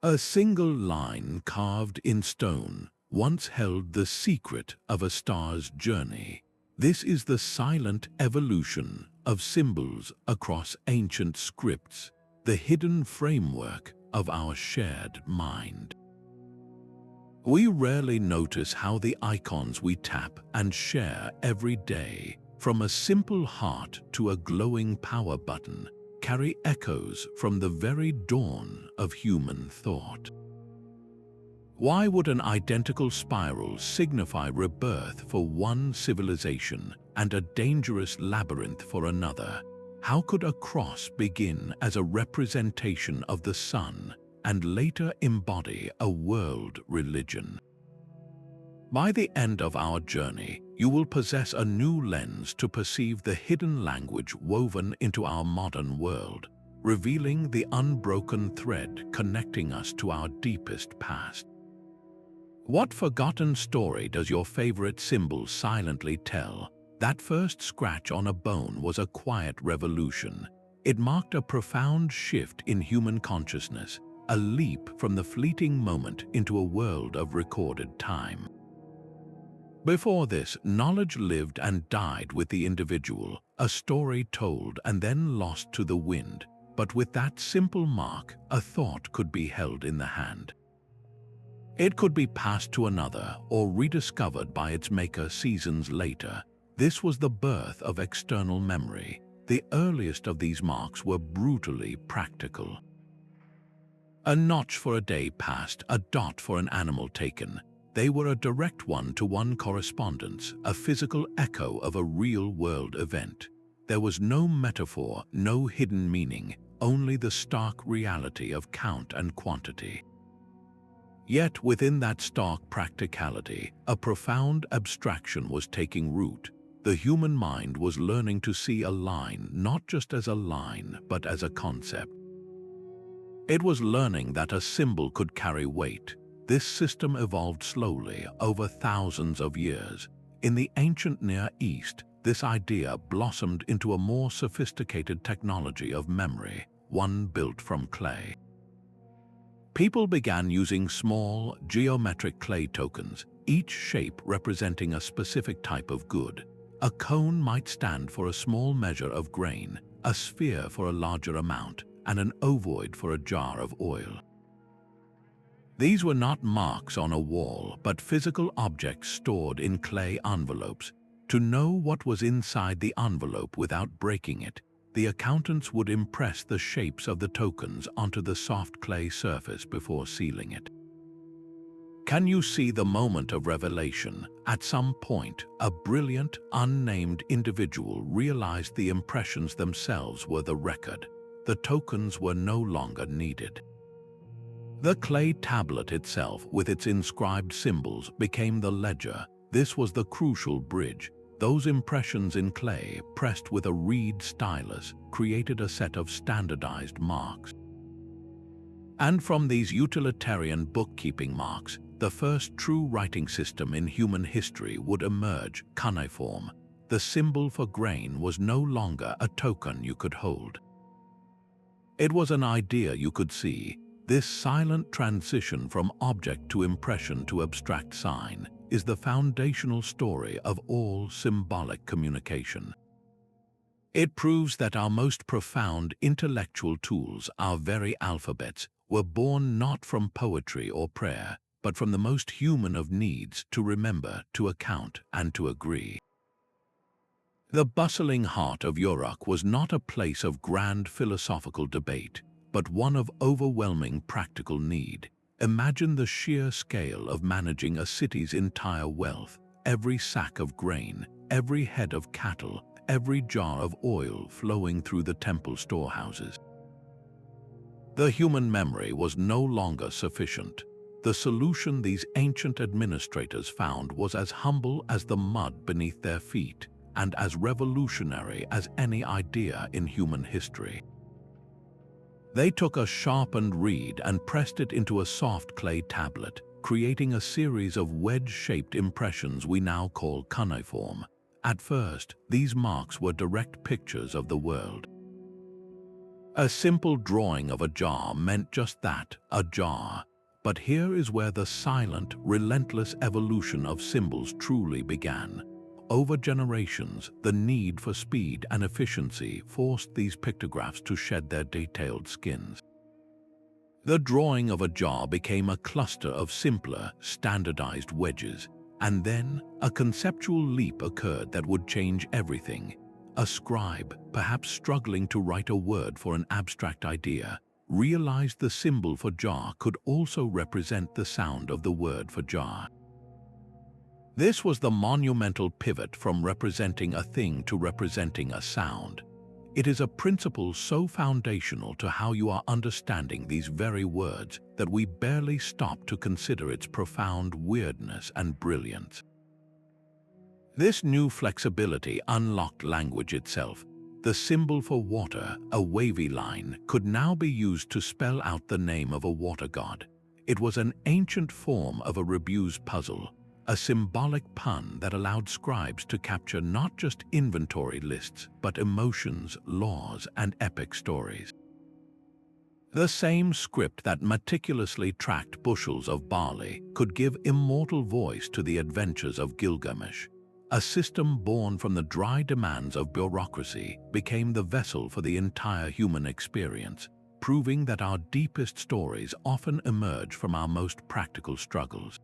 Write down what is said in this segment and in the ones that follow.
A single line carved in stone once held the secret of a star's journey. This is the silent evolution of symbols across ancient scripts, the hidden framework of our shared mind. We rarely notice how the icons we tap and share every day, from a simple heart to a glowing power button, carry echoes from the very dawn of human thought. Why would an identical spiral signify rebirth for one civilization and a dangerous labyrinth for another? How could a cross begin as a representation of the sun and later embody a world religion? By the end of our journey, you will possess a new lens to perceive the hidden language woven into our modern world, revealing the unbroken thread connecting us to our deepest past. What forgotten story does your favorite symbol silently tell? That first scratch on a bone was a quiet revolution. It marked a profound shift in human consciousness, a leap from the fleeting moment into a world of recorded time. Before this, knowledge lived and died with the individual, a story told and then lost to the wind. But with that simple mark, a thought could be held in the hand. It could be passed to another or rediscovered by its maker seasons later. This was the birth of external memory. The earliest of these marks were brutally practical. A notch for a day passed, a dot for an animal taken. They were a direct one-to-one correspondence, a physical echo of a real-world event. There was no metaphor, no hidden meaning, only the stark reality of count and quantity. Yet within that stark practicality, a profound abstraction was taking root. The human mind was learning to see a line not just as a line, but as a concept. It was learning that a symbol could carry weight. This system evolved slowly over thousands of years. In the ancient Near East, this idea blossomed into a more sophisticated technology of memory, one built from clay. People began using small, geometric clay tokens, each shape representing a specific type of good. A cone might stand for a small measure of grain, a sphere for a larger amount, and an ovoid for a jar of oil. These were not marks on a wall, but physical objects stored in clay envelopes. To know what was inside the envelope without breaking it, the accountants would impress the shapes of the tokens onto the soft clay surface before sealing it. Can you see the moment of revelation? At some point, a brilliant, unnamed individual realized the impressions themselves were the record. The tokens were no longer needed. The clay tablet itself, with its inscribed symbols, became the ledger. This was the crucial bridge. Those impressions in clay, pressed with a reed stylus, created a set of standardized marks. And from these utilitarian bookkeeping marks, the first true writing system in human history would emerge: cuneiform. The symbol for grain was no longer a token you could hold. It was an idea you could see. This silent transition from object to impression to abstract sign is the foundational story of all symbolic communication. It proves that our most profound intellectual tools, our very alphabets, were born not from poetry or prayer, but from the most human of needs to remember, to account, and to agree. The bustling heart of Uruk was not a place of grand philosophical debate, but one of overwhelming practical need. Imagine the sheer scale of managing a city's entire wealth, every sack of grain, every head of cattle, every jar of oil flowing through the temple storehouses. The human memory was no longer sufficient. The solution these ancient administrators found was as humble as the mud beneath their feet, and as revolutionary as any idea in human history. They took a sharpened reed and pressed it into a soft clay tablet, creating a series of wedge-shaped impressions we now call cuneiform. At first, these marks were direct pictures of the world. A simple drawing of a jar meant just that, a jar. But here is where the silent, relentless evolution of symbols truly began. Over generations, the need for speed and efficiency forced these pictographs to shed their detailed skins. The drawing of a jar became a cluster of simpler, standardized wedges, and then a conceptual leap occurred that would change everything. A scribe, perhaps struggling to write a word for an abstract idea, realized the symbol for jar could also represent the sound of the word for jar. This was the monumental pivot from representing a thing to representing a sound. It is a principle so foundational to how you are understanding these very words that we barely stop to consider its profound weirdness and brilliance. This new flexibility unlocked language itself. The symbol for water, a wavy line, could now be used to spell out the name of a water god. It was an ancient form of a rebus puzzle, a symbolic pun that allowed scribes to capture not just inventory lists, but emotions, laws, and epic stories. The same script that meticulously tracked bushels of barley could give immortal voice to the adventures of Gilgamesh. A system born from the dry demands of bureaucracy became the vessel for the entire human experience, proving that our deepest stories often emerge from our most practical struggles.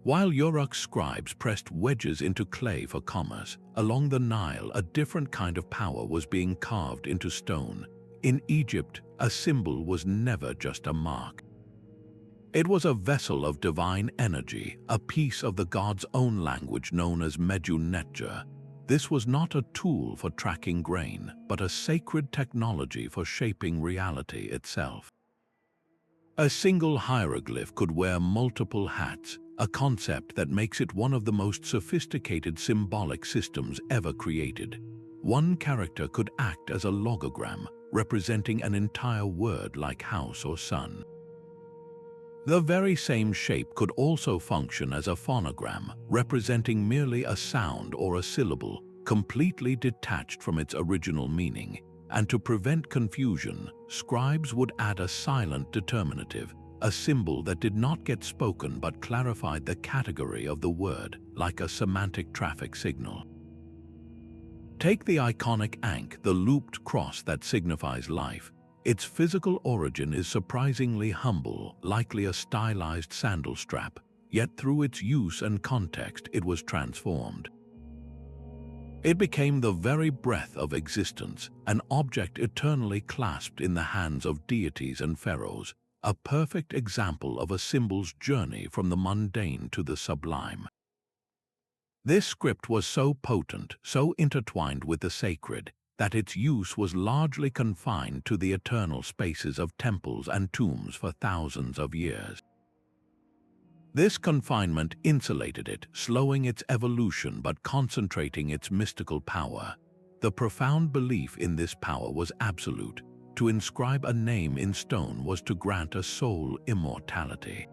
While Uruk scribes pressed wedges into clay for commerce, along the Nile a different kind of power was being carved into stone. In Egypt, a symbol was never just a mark. It was a vessel of divine energy, a piece of the god's own language known as Medjugorje. This was not a tool for tracking grain, but a sacred technology for shaping reality itself. A single hieroglyph could wear multiple hats, a concept that makes it one of the most sophisticated symbolic systems ever created. One character could act as a logogram, representing an entire word like house or sun. The very same shape could also function as a phonogram, representing merely a sound or a syllable, completely detached from its original meaning. And to prevent confusion, scribes would add a silent determinative, a symbol that did not get spoken but clarified the category of the word, like a semantic traffic signal. Take the iconic ankh, the looped cross that signifies life. Its physical origin is surprisingly humble, likely a stylized sandal strap, yet through its use and context it was transformed. It became the very breath of existence, an object eternally clasped in the hands of deities and pharaohs, a perfect example of a symbol's journey from the mundane to the sublime. This script was so potent, so intertwined with the sacred, that its use was largely confined to the eternal spaces of temples and tombs for thousands of years. This confinement insulated it, slowing its evolution but concentrating its mystical power. The profound belief in this power was absolute. To inscribe a name in stone was to grant a soul immortality.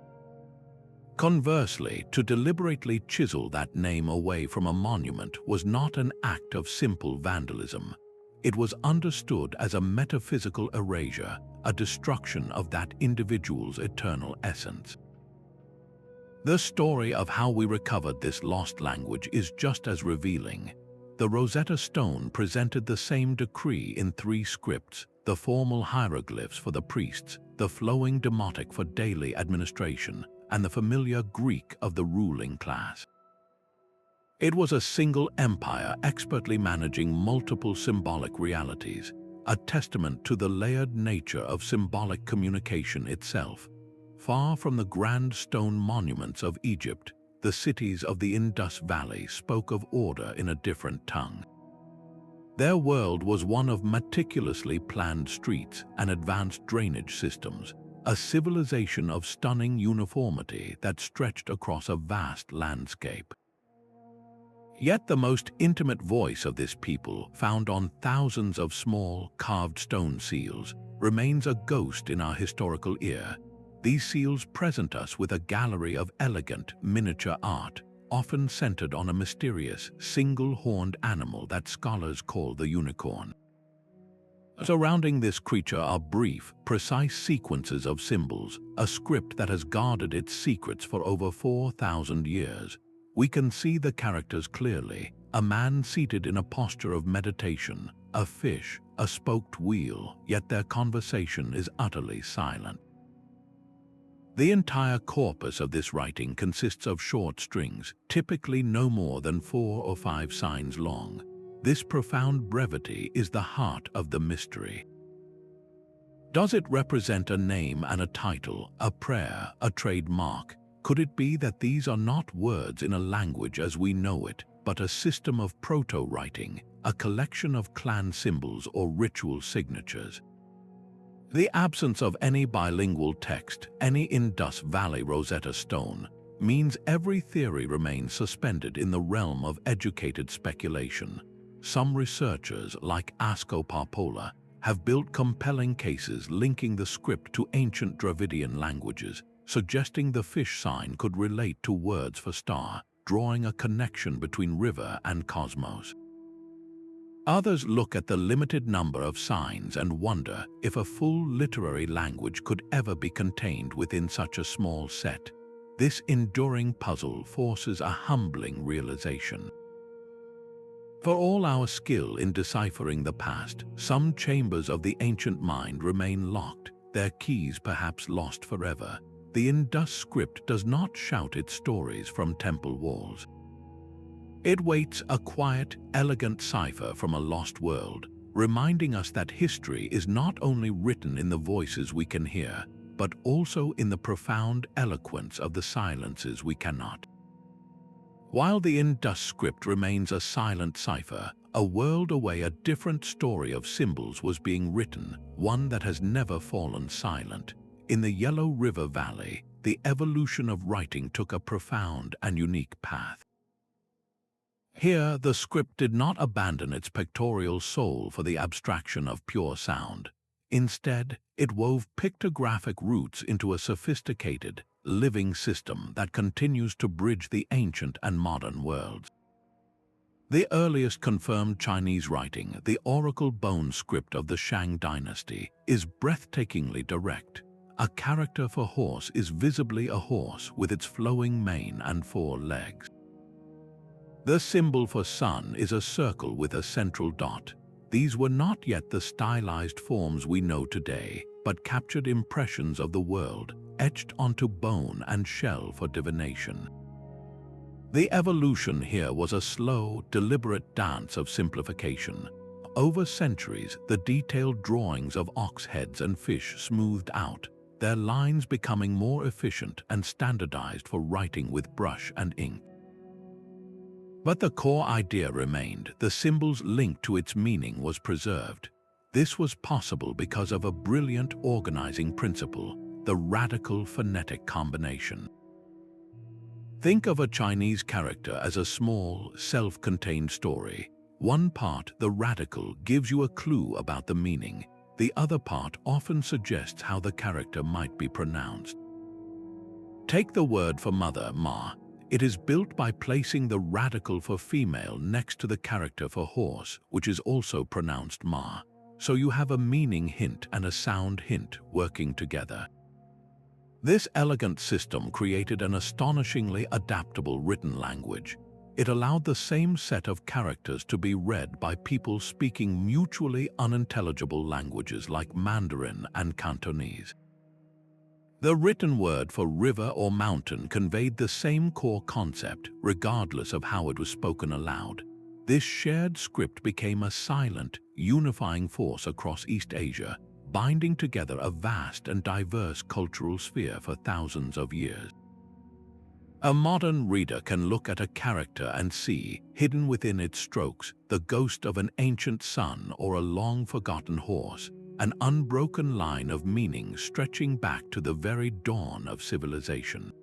Conversely, to deliberately chisel that name away from a monument was not an act of simple vandalism. It was understood as a metaphysical erasure, a destruction of that individual's eternal essence. The story of how we recovered this lost language is just as revealing. The Rosetta Stone presented the same decree in 3 scripts: the formal hieroglyphs for the priests, the flowing demotic for daily administration, and the familiar Greek of the ruling class. It was a single empire expertly managing multiple symbolic realities, a testament to the layered nature of symbolic communication itself. Far from the grand stone monuments of Egypt, the cities of the Indus Valley spoke of order in a different tongue. Their world was one of meticulously planned streets and advanced drainage systems, a civilization of stunning uniformity that stretched across a vast landscape. Yet the most intimate voice of this people, found on thousands of small, carved stone seals, remains a ghost in our historical ear. These seals present us with a gallery of elegant, miniature art, often centered on a mysterious, single-horned animal that scholars call the unicorn. Surrounding this creature are brief, precise sequences of symbols, a script that has guarded its secrets for over 4,000 years. We can see the characters clearly: a man seated in a posture of meditation, a fish, a spoked wheel, yet their conversation is utterly silent. The entire corpus of this writing consists of short strings, typically no more than 4 or 5 signs long. This profound brevity is the heart of the mystery. Does it represent a name and a title, a prayer, a trademark? Could it be that these are not words in a language as we know it, but a system of proto-writing, a collection of clan symbols or ritual signatures? The absence of any bilingual text, any Indus Valley Rosetta Stone, means every theory remains suspended in the realm of educated speculation. Some researchers, like Asko Parpola, have built compelling cases linking the script to ancient Dravidian languages, suggesting the fish sign could relate to words for star, drawing a connection between river and cosmos. Others look at the limited number of signs and wonder if a full literary language could ever be contained within such a small set. This enduring puzzle forces a humbling realization. For all our skill in deciphering the past, some chambers of the ancient mind remain locked, their keys perhaps lost forever. The Indus script does not shout its stories from temple walls. It waits a quiet, elegant cipher from a lost world, reminding us that history is not only written in the voices we can hear, but also in the profound eloquence of the silences we cannot. While the Indus script remains a silent cipher, a world away a different story of symbols was being written, one that has never fallen silent. In the Yellow River Valley, the evolution of writing took a profound and unique path. Here, the script did not abandon its pictorial soul for the abstraction of pure sound. Instead, it wove pictographic roots into a sophisticated, living system that continues to bridge the ancient and modern worlds. The earliest confirmed Chinese writing, the oracle bone script of the Shang dynasty, is breathtakingly direct. A character for horse is visibly a horse with its flowing mane and 4 legs. The symbol for sun is a circle with a central dot. These were not yet the stylized forms we know today, but captured impressions of the world, etched onto bone and shell for divination. The evolution here was a slow, deliberate dance of simplification. Over centuries, the detailed drawings of ox heads and fish smoothed out, their lines becoming more efficient and standardized for writing with brush and ink. But the core idea remained. The symbol's link to its meaning was preserved. This was possible because of a brilliant organizing principle, the radical phonetic combination. Think of a Chinese character as a small, self-contained story. One part, the radical, gives you a clue about the meaning. The other part often suggests how the character might be pronounced. Take the word for mother, ma. It is built by placing the radical for female next to the character for horse, which is also pronounced ma. So you have a meaning hint and a sound hint working together. This elegant system created an astonishingly adaptable written language. It allowed the same set of characters to be read by people speaking mutually unintelligible languages like Mandarin and Cantonese. The written word for river or mountain conveyed the same core concept, regardless of how it was spoken aloud. This shared script became a silent, unifying force across East Asia, binding together a vast and diverse cultural sphere for thousands of years. A modern reader can look at a character and see, hidden within its strokes, the ghost of an ancient sun or a long-forgotten horse, an unbroken line of meaning stretching back to the very dawn of civilization.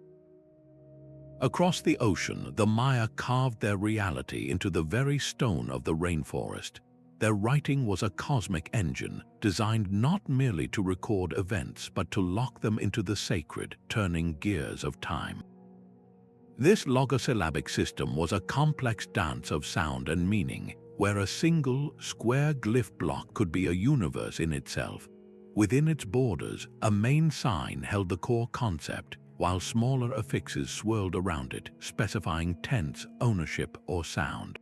Across the ocean, the Maya carved their reality into the very stone of the rainforest. Their writing was a cosmic engine, designed not merely to record events but to lock them into the sacred, turning gears of time. This logosyllabic system was a complex dance of sound and meaning, where a single, square glyph block could be a universe in itself. Within its borders, a main sign held the core concept, while smaller affixes swirled around it, specifying tense, ownership, or sound.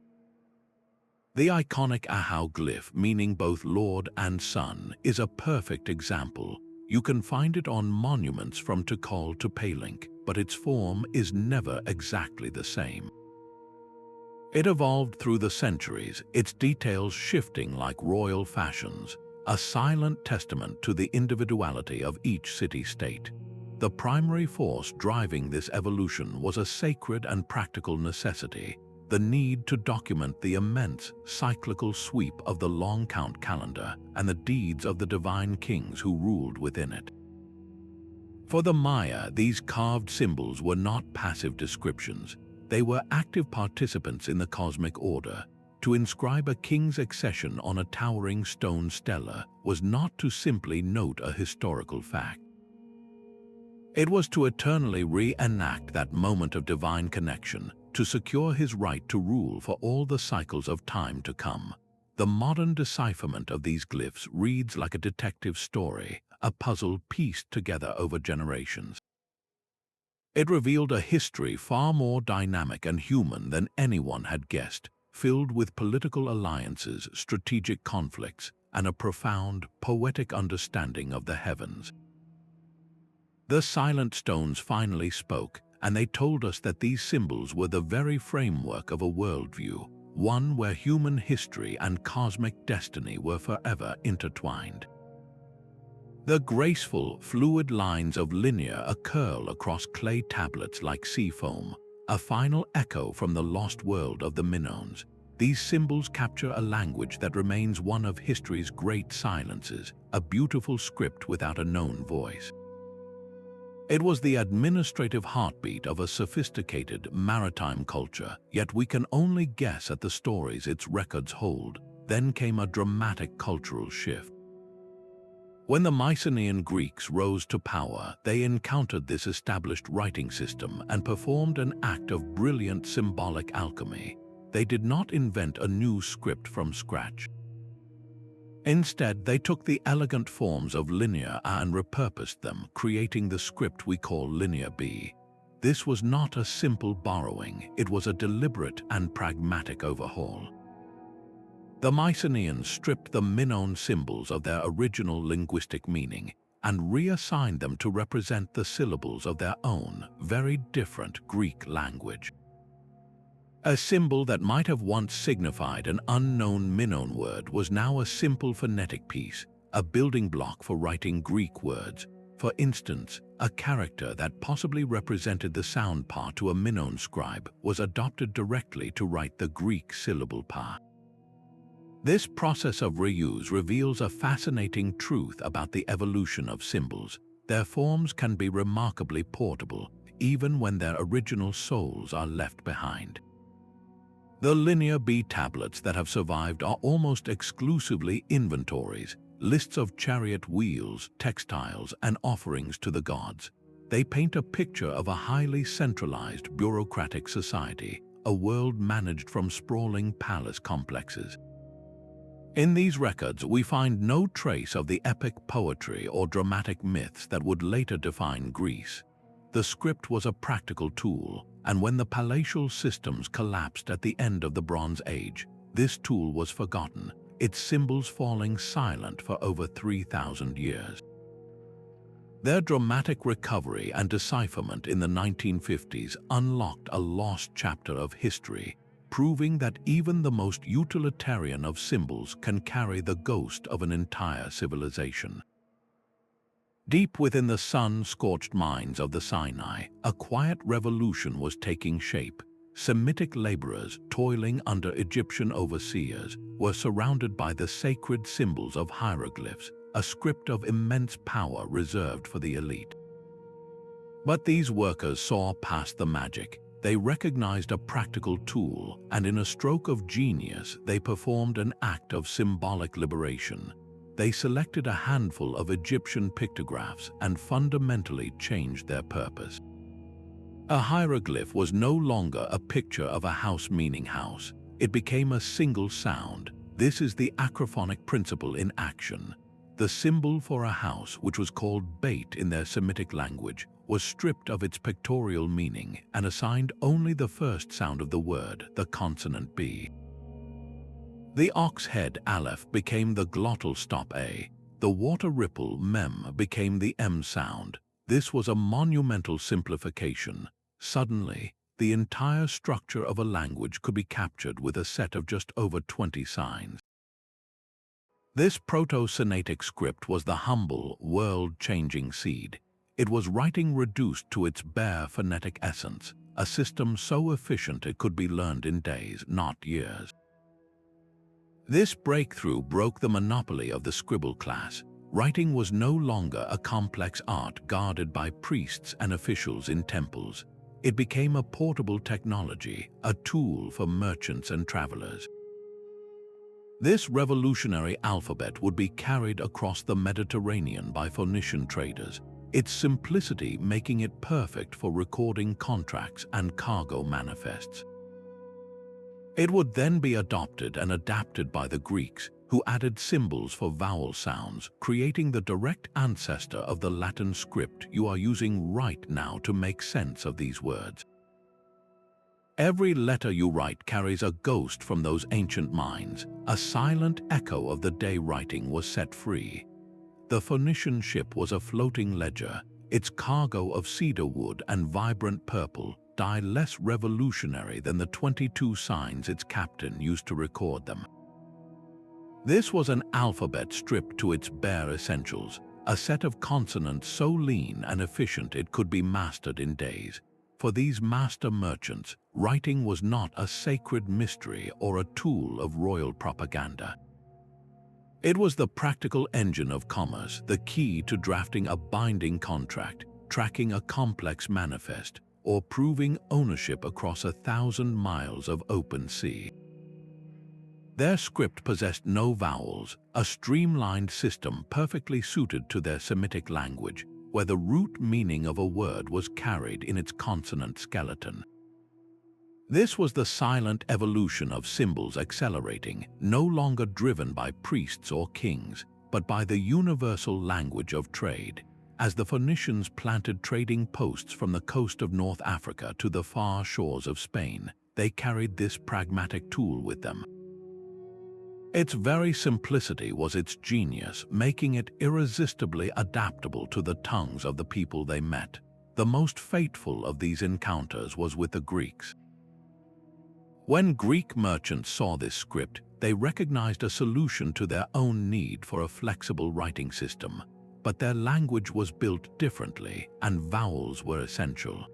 The iconic Ahau glyph, meaning both Lord and Son, is a perfect example. You can find it on monuments from Tikal to Palenque, but its form is never exactly the same. It evolved through the centuries, its details shifting like royal fashions, a silent testament to the individuality of each city-state. The primary force driving this evolution was a sacred and practical necessity, the need to document the immense cyclical sweep of the long count calendar and the deeds of the divine kings who ruled within it. For the Maya, these carved symbols were not passive descriptions. They were active participants in the cosmic order. To inscribe a king's accession on a towering stone stela was not to simply note a historical fact. It was to eternally reenact that moment of divine connection, to secure his right to rule for all the cycles of time to come. The modern decipherment of these glyphs reads like a detective story, a puzzle pieced together over generations. It revealed a history far more dynamic and human than anyone had guessed, filled with political alliances, strategic conflicts, and a profound, poetic understanding of the heavens. The silent stones finally spoke, and they told us that these symbols were the very framework of a worldview, one where human history and cosmic destiny were forever intertwined. The graceful, fluid lines of linea curl across clay tablets like sea foam, a final echo from the lost world of the Minoans. These symbols capture a language that remains one of history's great silences, a beautiful script without a known voice. It was the administrative heartbeat of a sophisticated maritime culture, yet we can only guess at the stories its records hold. Then came a dramatic cultural shift. When the Mycenaean Greeks rose to power, they encountered this established writing system and performed an act of brilliant symbolic alchemy. They did not invent a new script from scratch. Instead, they took the elegant forms of linea and repurposed them, creating the script we call Linear B. This was not a simple borrowing, it was a deliberate and pragmatic overhaul. The Mycenaeans stripped the Minoan symbols of their original linguistic meaning and reassigned them to represent the syllables of their own, very different Greek language. A symbol that might have once signified an unknown Minoan word was now a simple phonetic piece, a building block for writing Greek words. For instance, a character that possibly represented the sound part to a Minoan scribe was adopted directly to write the Greek syllable part. This process of reuse reveals a fascinating truth about the evolution of symbols. Their forms can be remarkably portable, even when their original souls are left behind. The Linear B tablets that have survived are almost exclusively inventories, lists of chariot wheels, textiles, and offerings to the gods. They paint a picture of a highly centralized bureaucratic society, a world managed from sprawling palace complexes. In these records, we find no trace of the epic poetry or dramatic myths that would later define Greece. The script was a practical tool, and when the palatial systems collapsed at the end of the Bronze Age, this tool was forgotten, its symbols falling silent for over 3,000 years. Their dramatic recovery and decipherment in the 1950s unlocked a lost chapter of history, proving that even the most utilitarian of symbols can carry the ghost of an entire civilization. Deep within the sun-scorched mines of the Sinai, a quiet revolution was taking shape. Semitic laborers, toiling under Egyptian overseers, were surrounded by the sacred symbols of hieroglyphs, a script of immense power reserved for the elite. But these workers saw past the magic. They recognized a practical tool, and in a stroke of genius, they performed an act of symbolic liberation. They selected a handful of Egyptian pictographs and fundamentally changed their purpose. A hieroglyph was no longer a picture of a house meaning house. it became a single sound. This is the acrophonic principle in action. The symbol for a house, which was called Beit in their Semitic language, was stripped of its pictorial meaning and assigned only the first sound of the word, the consonant B. The ox head Aleph became the glottal stop A. The water ripple Mem became the M sound. This was a monumental simplification. Suddenly, the entire structure of a language could be captured with a set of just over 20 signs. This Proto-Sinaitic script was the humble, world-changing seed. It was writing reduced to its bare phonetic essence, a system so efficient it could be learned in days, not years. This breakthrough broke the monopoly of the scribble class. Writing was no longer a complex art guarded by priests and officials in temples. It became a portable technology, a tool for merchants and travelers. This revolutionary alphabet would be carried across the Mediterranean by Phoenician traders, its simplicity making it perfect for recording contracts and cargo manifests. It would then be adopted and adapted by the Greeks, who added symbols for vowel sounds, creating the direct ancestor of the Latin script you are using right now to make sense of these words. Every letter you write carries a ghost from those ancient minds. A silent echo of the day writing was set free. The Phoenician ship was a floating ledger, its cargo of cedar wood and vibrant purple dye less revolutionary than the 22 signs its captain used to record them. This was an alphabet stripped to its bare essentials, a set of consonants so lean and efficient it could be mastered in days. For these master merchants, writing was not a sacred mystery or a tool of royal propaganda. It was the practical engine of commerce, the key to drafting a binding contract, tracking a complex manifest, or proving ownership across 1,000 miles of open sea. Their script possessed no vowels, a streamlined system perfectly suited to their Semitic language, where the root meaning of a word was carried in its consonant skeleton. This was the silent evolution of symbols accelerating, no longer driven by priests or kings, but by the universal language of trade. As the Phoenicians planted trading posts from the coast of North Africa to the far shores of Spain, they carried this pragmatic tool with them. Its very simplicity was its genius, making it irresistibly adaptable to the tongues of the people they met. The most fateful of these encounters was with the Greeks. When Greek merchants saw this script, they recognized a solution to their own need for a flexible writing system. But their language was built differently, and vowels were essential.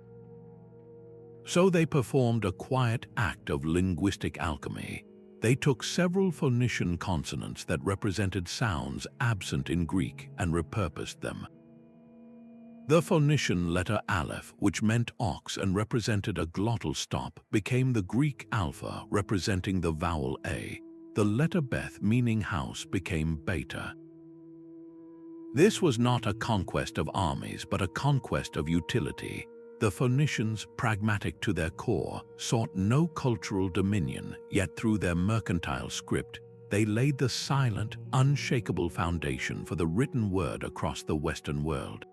So they performed a quiet act of linguistic alchemy. They took several Phoenician consonants that represented sounds absent in Greek and repurposed them. The Phoenician letter Aleph, which meant ox and represented a glottal stop, became the Greek alpha, representing the vowel A. The letter Beth, meaning house, became beta. This was not a conquest of armies, but a conquest of utility. The Phoenicians, pragmatic to their core, sought no cultural dominion, yet through their mercantile script, they laid the silent, unshakable foundation for the written word across the Western world.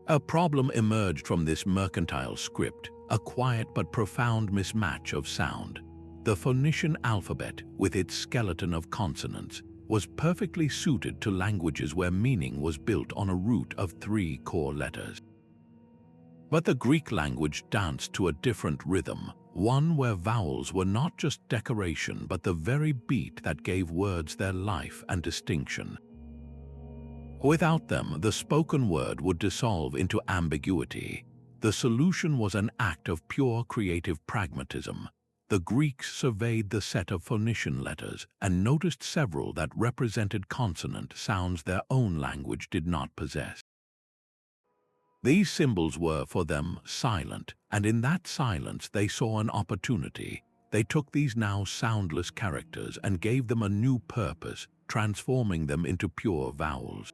A problem emerged from this mercantile script, a quiet but profound mismatch of sound. The Phoenician alphabet, with its skeleton of consonants, was perfectly suited to languages where meaning was built on a root of 3 core letters. But the Greek language danced to a different rhythm, one where vowels were not just decoration but the very beat that gave words their life and distinction. Without them, the spoken word would dissolve into ambiguity. The solution was an act of pure creative pragmatism. The Greeks surveyed the set of Phoenician letters and noticed several that represented consonant sounds their own language did not possess. These symbols were, for them, silent, and in that silence they saw an opportunity. They took these now soundless characters and gave them a new purpose, transforming them into pure vowels.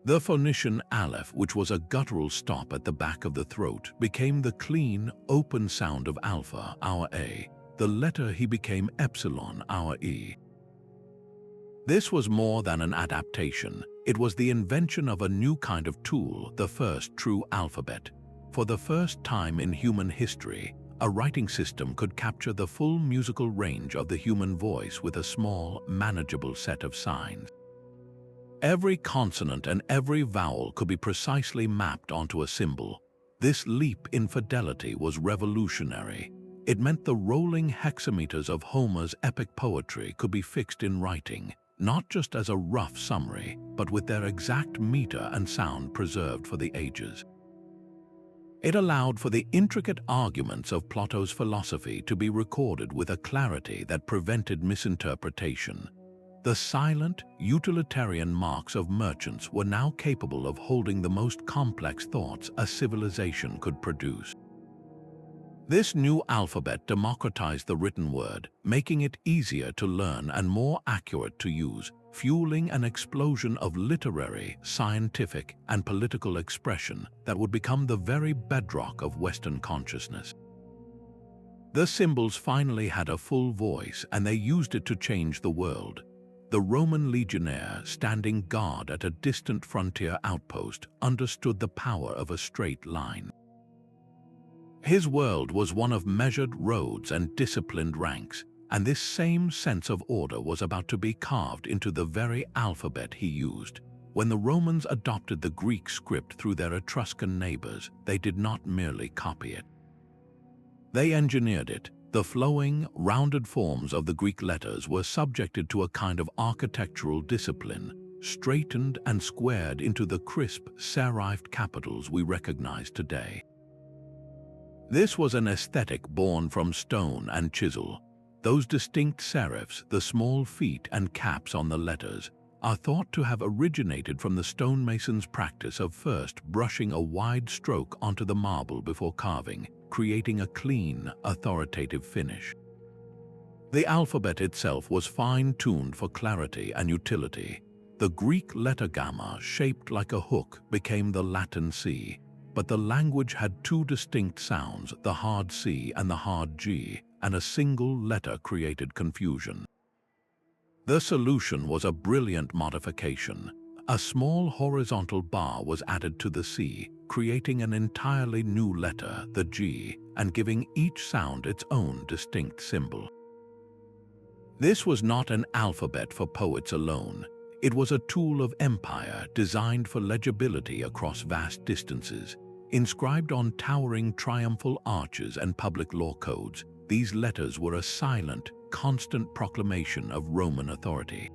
The Phoenician Aleph, which was a guttural stop at the back of the throat, became the clean, open sound of Alpha, our A. the letter he became epsilon, our E. This was more than an adaptation. It was the invention of a new kind of tool, the first true alphabet. For the first time in human history, a writing system could capture the full musical range of the human voice with a small, manageable set of signs. Every consonant and every vowel could be precisely mapped onto a symbol. This leap in fidelity was revolutionary. It meant the rolling hexameters of Homer's epic poetry could be fixed in writing, not just as a rough summary, but with their exact meter and sound preserved for the ages. It allowed for the intricate arguments of Plato's philosophy to be recorded with a clarity that prevented misinterpretation. The silent, utilitarian marks of merchants were now capable of holding the most complex thoughts a civilization could produce. This new alphabet democratized the written word, making it easier to learn and more accurate to use, fueling an explosion of literary, scientific, and political expression that would become the very bedrock of Western consciousness. The symbols finally had a full voice, and they used it to change the world. The Roman legionnaire, standing guard at a distant frontier outpost, understood the power of a straight line. His world was one of measured roads and disciplined ranks, and this same sense of order was about to be carved into the very alphabet he used. When the Romans adopted the Greek script through their Etruscan neighbors, they did not merely copy it. They engineered it. The flowing, rounded forms of the Greek letters were subjected to a kind of architectural discipline, straightened and squared into the crisp, serifed capitals we recognize today. This was an aesthetic born from stone and chisel. Those distinct serifs, the small feet and caps on the letters, are thought to have originated from the stonemason's practice of first brushing a wide stroke onto the marble before carving, creating a clean, authoritative finish. The alphabet itself was fine-tuned for clarity and utility. The Greek letter gamma, shaped like a hook, became the Latin C, but the language had two distinct sounds, the hard C and the hard G, and a single letter created confusion. The solution was a brilliant modification. A small horizontal bar was added to the C, creating an entirely new letter, the G, and giving each sound its own distinct symbol. This was not an alphabet for poets alone. It was a tool of empire designed for legibility across vast distances. Inscribed on towering triumphal arches and public law codes, these letters were a silent, constant proclamation of Roman authority.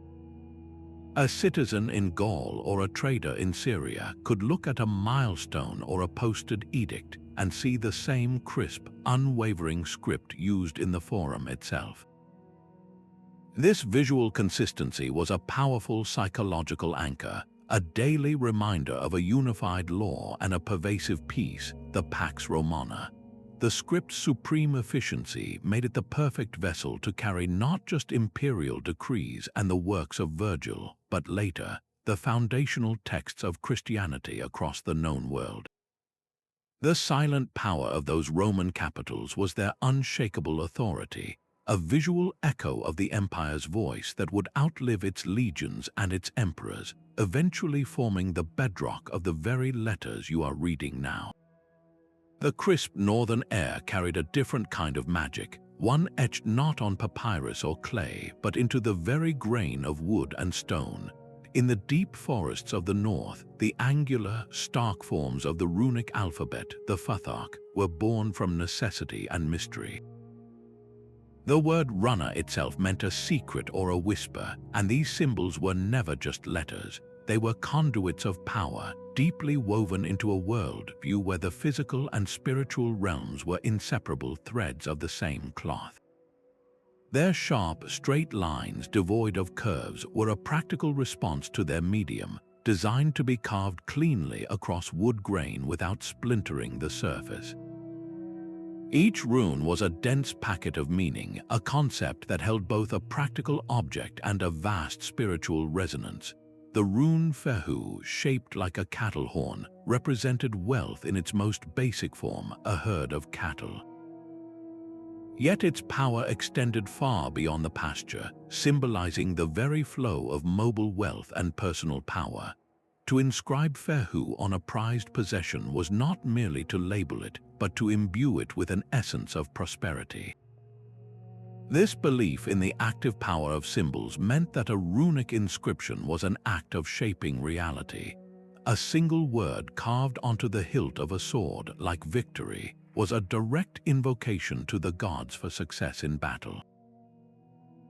A citizen in Gaul or a trader in Syria could look at a milestone or a posted edict and see the same crisp, unwavering script used in the forum itself. This visual consistency was a powerful psychological anchor, a daily reminder of a unified law and a pervasive peace, the Pax Romana. The script's supreme efficiency made it the perfect vessel to carry not just imperial decrees and the works of Virgil, but later, the foundational texts of Christianity across the known world. The silent power of those Roman capitals was their unshakable authority, a visual echo of the empire's voice that would outlive its legions and its emperors, eventually forming the bedrock of the very letters you are reading now. The crisp northern air carried a different kind of magic, one etched not on papyrus or clay, but into the very grain of wood and stone. In the deep forests of the north, the angular, stark forms of the runic alphabet, the Futhark, were born from necessity and mystery. The word runner itself meant a secret or a whisper, and these symbols were never just letters. They were conduits of power, deeply woven into a worldview where the physical and spiritual realms were inseparable threads of the same cloth. Their sharp, straight lines, devoid of curves, were a practical response to their medium, designed to be carved cleanly across wood grain without splintering the surface. Each rune was a dense packet of meaning, a concept that held both a practical object and a vast spiritual resonance. The rune Fehu, shaped like a cattle horn, represented wealth in its most basic form, a herd of cattle. Yet its power extended far beyond the pasture, symbolizing the very flow of mobile wealth and personal power. To inscribe Fehu on a prized possession was not merely to label it, but to imbue it with an essence of prosperity. This belief in the active power of symbols meant that a runic inscription was an act of shaping reality. A single word carved onto the hilt of a sword, like victory, was a direct invocation to the gods for success in battle.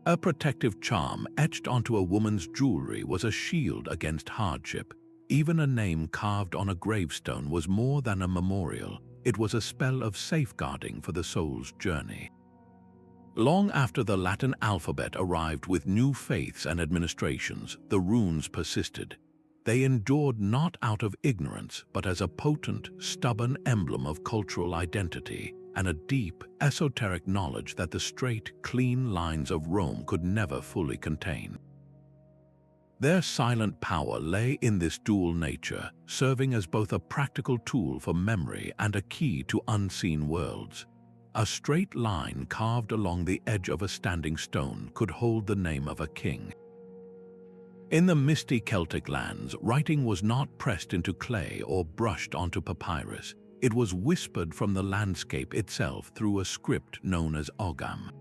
A protective charm etched onto a woman's jewelry was a shield against hardship. Even a name carved on a gravestone was more than a memorial. It was a spell of safeguarding for the soul's journey. Long after the Latin alphabet arrived with new faiths and administrations, the runes persisted. They endured not out of ignorance, but as a potent, stubborn emblem of cultural identity and a deep, esoteric knowledge that the straight, clean lines of Rome could never fully contain. Their silent power lay in this dual nature, serving as both a practical tool for memory and a key to unseen worlds. A straight line carved along the edge of a standing stone could hold the name of a king. In the misty Celtic lands, writing was not pressed into clay or brushed onto papyrus. It was whispered from the landscape itself through a script known as Ogam.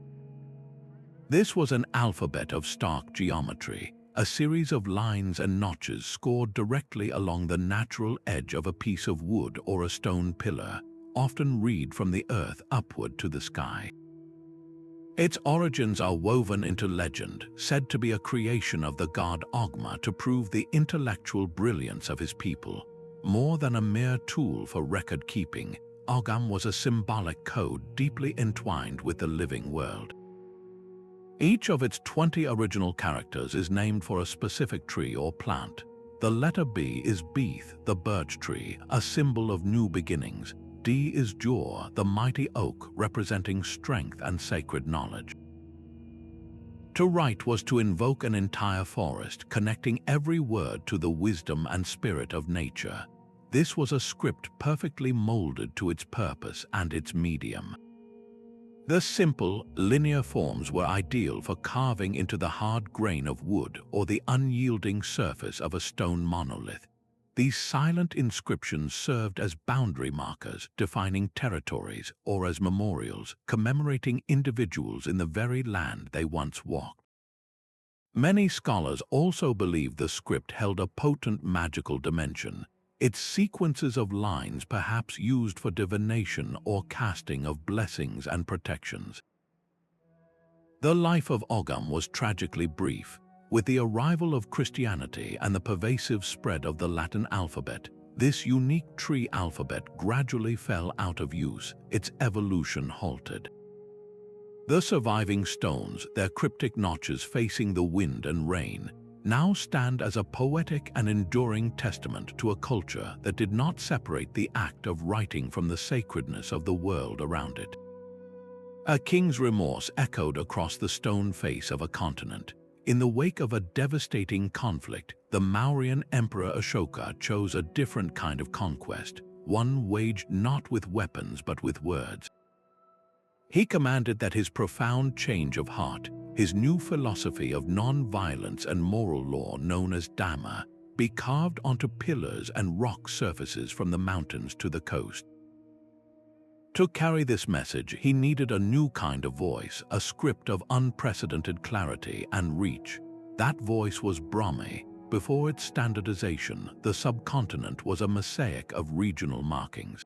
This was an alphabet of stark geometry, a series of lines and notches scored directly along the natural edge of a piece of wood or a stone pillar, often read from the earth upward to the sky. Its origins are woven into legend, said to be a creation of the god Ogma to prove the intellectual brilliance of his people. More than a mere tool for record-keeping, Ogam was a symbolic code deeply entwined with the living world. Each of its 20 original characters is named for a specific tree or plant. The letter B is Beeth, the birch tree, a symbol of new beginnings. D is Jor, the mighty oak representing strength and sacred knowledge. To write was to invoke an entire forest, connecting every word to the wisdom and spirit of nature. This was a script perfectly molded to its purpose and its medium. The simple, linear forms were ideal for carving into the hard grain of wood or the unyielding surface of a stone monolith. These silent inscriptions served as boundary markers, defining territories, or as memorials, commemorating individuals in the very land they once walked. Many scholars also believe the script held a potent magical dimension, its sequences of lines perhaps used for divination or casting of blessings and protections. The life of Ogam was tragically brief. With the arrival of Christianity and the pervasive spread of the Latin alphabet, this unique tree alphabet gradually fell out of use, its evolution halted. The surviving stones, their cryptic notches facing the wind and rain, now stand as a poetic and enduring testament to a culture that did not separate the act of writing from the sacredness of the world around it. A king's remorse echoed across the stone face of a continent. In the wake of a devastating conflict, the Mauryan Emperor Ashoka chose a different kind of conquest, one waged not with weapons but with words. He commanded that his profound change of heart, his new philosophy of non-violence and moral law known as Dhamma, be carved onto pillars and rock surfaces from the mountains to the coast. To carry this message, he needed a new kind of voice, a script of unprecedented clarity and reach. That voice was Brahmi. Before its standardization, the subcontinent was a mosaic of regional markings.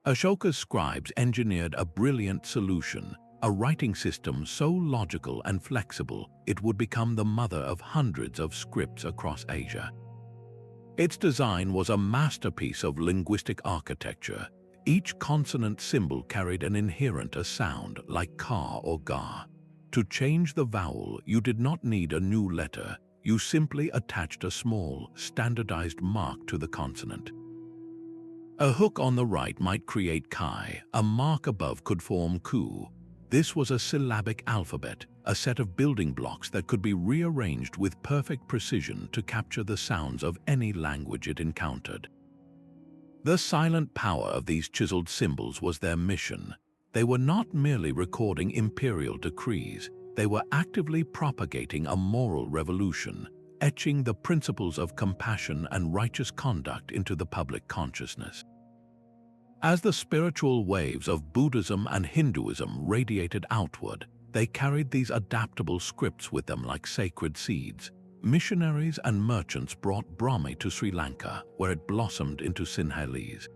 Ashoka's scribes engineered a brilliant solution, a writing system so logical and flexible it would become the mother of hundreds of scripts across Asia. Its design was a masterpiece of linguistic architecture. Each consonant symbol carried an inherent sound, like ka or ga. To change the vowel, you did not need a new letter. You simply attached a small, standardized mark to the consonant. A hook on the right might create kai, a mark above could form ku. This was a syllabic alphabet, a set of building blocks that could be rearranged with perfect precision to capture the sounds of any language it encountered. The silent power of these chiseled symbols was their mission. They were not merely recording imperial decrees, they were actively propagating a moral revolution, etching the principles of compassion and righteous conduct into the public consciousness. As the spiritual waves of Buddhism and Hinduism radiated outward, they carried these adaptable scripts with them like sacred seeds. Missionaries and merchants brought Brahmi to Sri Lanka, where it blossomed into Sinhalese.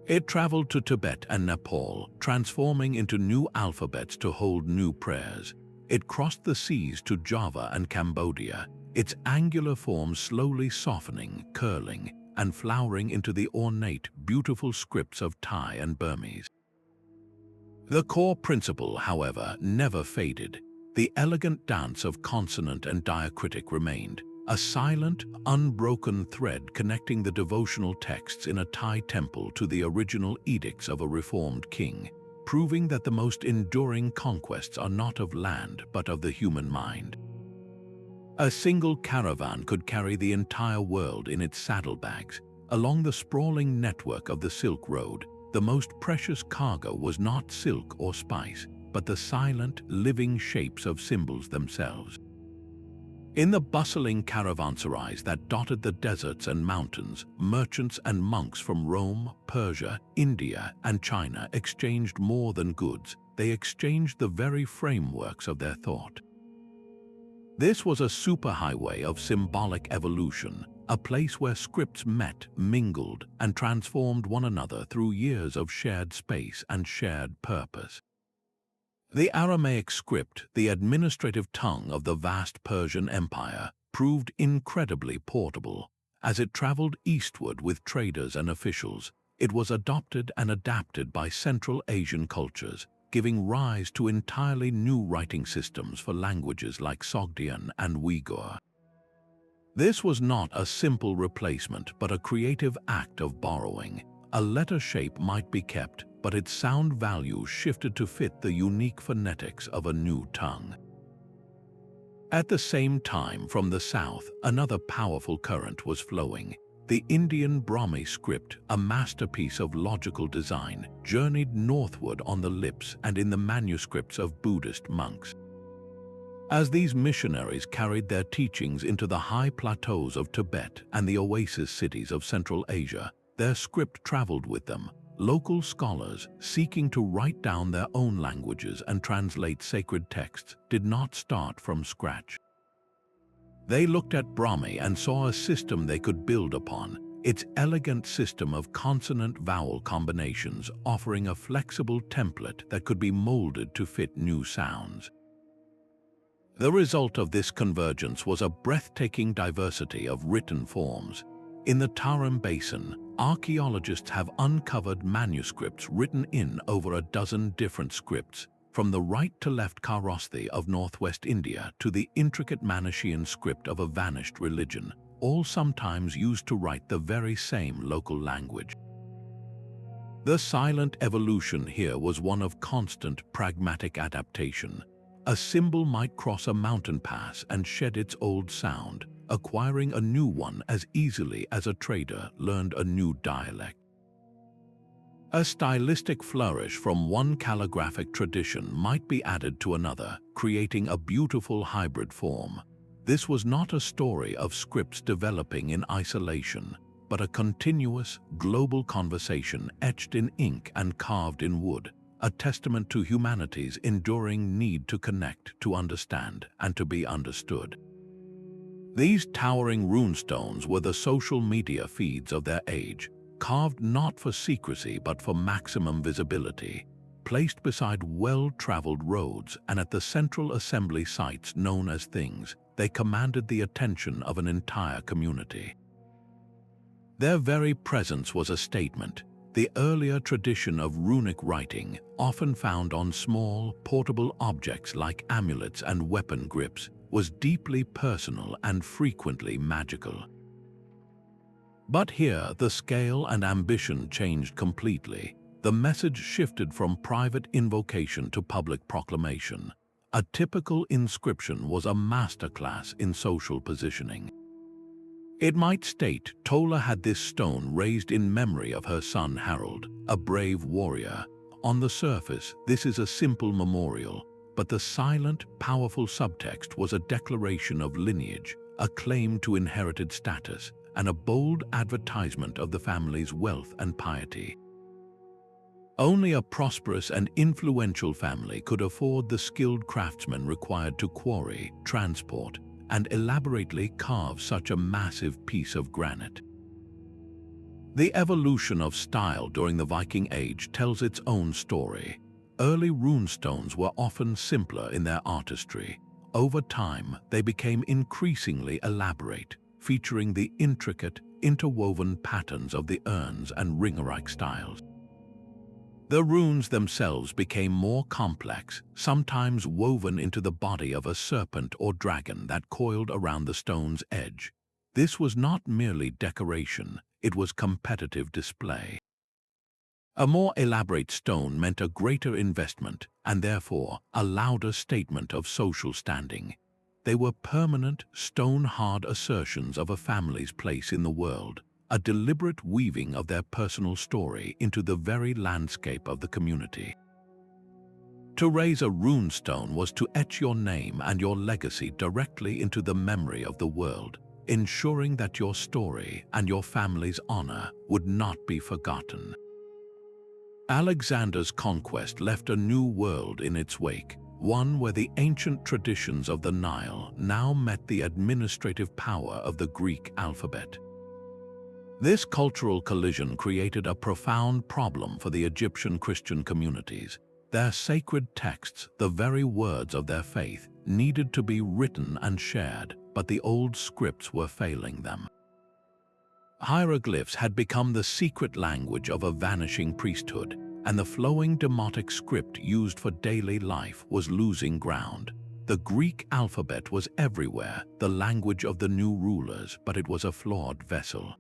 It traveled to Tibet and Nepal, transforming into new alphabets to hold new prayers. It crossed the seas to Java and Cambodia, its angular form slowly softening, curling, and flowering into the ornate, beautiful scripts of Thai and Burmese. The core principle, however, never faded. The elegant dance of consonant and diacritic remained, a silent, unbroken thread connecting the devotional texts in a Thai temple to the original edicts of a reformed king, proving that the most enduring conquests are not of land but of the human mind. A single caravan could carry the entire world in its saddlebags. Along the sprawling network of the Silk Road, the most precious cargo was not silk or spice, but the silent, living shapes of symbols themselves. In the bustling caravanserais that dotted the deserts and mountains, merchants and monks from Rome, Persia, India, and China exchanged more than goods. They exchanged the very frameworks of their thought. This was a superhighway of symbolic evolution, a place where scripts met, mingled, and transformed one another through years of shared space and shared purpose. The Aramaic script, the administrative tongue of the vast Persian Empire, proved incredibly portable. As it traveled eastward with traders and officials, it was adopted and adapted by Central Asian cultures, giving rise to entirely new writing systems for languages like Sogdian and Uyghur. This was not a simple replacement but a creative act of borrowing. A letter shape might be kept, but its sound value shifted to fit the unique phonetics of a new tongue. At the same time, from the south, another powerful current was flowing. The Indian Brahmi script, a masterpiece of logical design, journeyed northward on the lips and in the manuscripts of Buddhist monks. As these missionaries carried their teachings into the high plateaus of Tibet and the oasis cities of Central Asia, their script traveled with them. Local scholars, seeking to write down their own languages and translate sacred texts, did not start from scratch. They looked at Brahmi and saw a system they could build upon, its elegant system of consonant-vowel combinations offering a flexible template that could be molded to fit new sounds. The result of this convergence was a breathtaking diversity of written forms. In the Tarim Basin, archaeologists have uncovered manuscripts written in over a dozen different scripts, from the right-to-left Kharosthi of northwest India to the intricate Manichaean script of a vanished religion, all sometimes used to write the very same local language. The silent evolution here was one of constant, pragmatic adaptation. A symbol might cross a mountain pass and shed its old sound, acquiring a new one as easily as a trader learned a new dialect. A stylistic flourish from one calligraphic tradition might be added to another, creating a beautiful hybrid form. This was not a story of scripts developing in isolation, but a continuous, global conversation etched in ink and carved in wood, a testament to humanity's enduring need to connect, to understand, and to be understood. These towering runestones were the social media feeds of their age, carved not for secrecy but for maximum visibility, placed beside well-traveled roads and at the central assembly sites known as things. They commanded the attention of an entire community. Their very presence was a statement. The earlier tradition of runic writing, often found on small, portable objects like amulets and weapon grips, was deeply personal and frequently magical. But here, the scale and ambition changed completely. The message shifted from private invocation to public proclamation. A typical inscription was a masterclass in social positioning. It might state, Tola had this stone raised in memory of her son Harold, a brave warrior, On the surface, this is a simple memorial, but the silent, powerful subtext was a declaration of lineage, a claim to inherited status, and a bold advertisement of the family's wealth and piety. Only a prosperous and influential family could afford the skilled craftsmen required to quarry, transport, and elaborately carve such a massive piece of granite. The evolution of style during the Viking Age tells its own story. Early runestones were often simpler in their artistry. Over time, they became increasingly elaborate, featuring the intricate, interwoven patterns of the urns and ringeric styles. The runes themselves became more complex, sometimes woven into the body of a serpent or dragon that coiled around the stone's edge. This was not merely decoration, it was competitive display. A more elaborate stone meant a greater investment and therefore a louder statement of social standing. They were permanent, stone-hard assertions of a family's place in the world, a deliberate weaving of their personal story into the very landscape of the community. To raise a runestone was to etch your name and your legacy directly into the memory of the world, ensuring that your story and your family's honor would not be forgotten. Alexander's conquest left a new world in its wake, one where the ancient traditions of the Nile now met the administrative power of the Greek alphabet. This cultural collision created a profound problem for the Egyptian Christian communities. Their sacred texts, the very words of their faith, needed to be written and shared, but the old scripts were failing them. Hieroglyphs had become the secret language of a vanishing priesthood, and the flowing demotic script used for daily life was losing ground. The Greek alphabet was everywhere, the language of the new rulers, but it was a flawed vessel.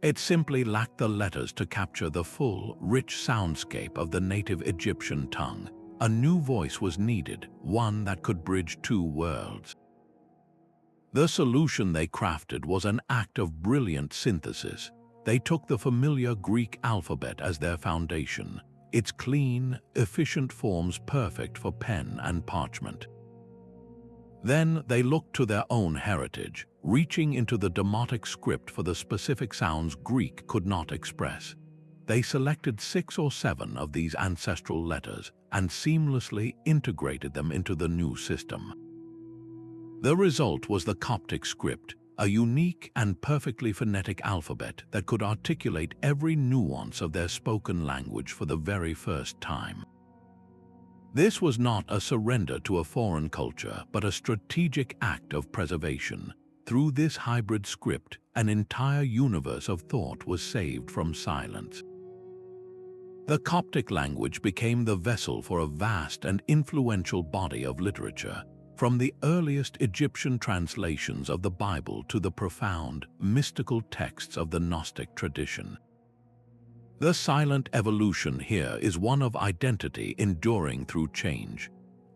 It simply lacked the letters to capture the full, rich soundscape of the native Egyptian tongue. A new voice was needed, one that could bridge two worlds. The solution they crafted was an act of brilliant synthesis. They took the familiar Greek alphabet as their foundation, its clean, efficient forms perfect for pen and parchment. Then they looked to their own heritage, reaching into the demotic script for the specific sounds Greek could not express. They selected 6 or 7 of these ancestral letters and seamlessly integrated them into the new system. The result was the Coptic script, a unique and perfectly phonetic alphabet that could articulate every nuance of their spoken language for the very first time. This was not a surrender to a foreign culture, but a strategic act of preservation. Through this hybrid script, an entire universe of thought was saved from silence. The Coptic language became the vessel for a vast and influential body of literature, from the earliest Egyptian translations of the Bible to the profound, mystical texts of the Gnostic tradition. The silent evolution here is one of identity enduring through change.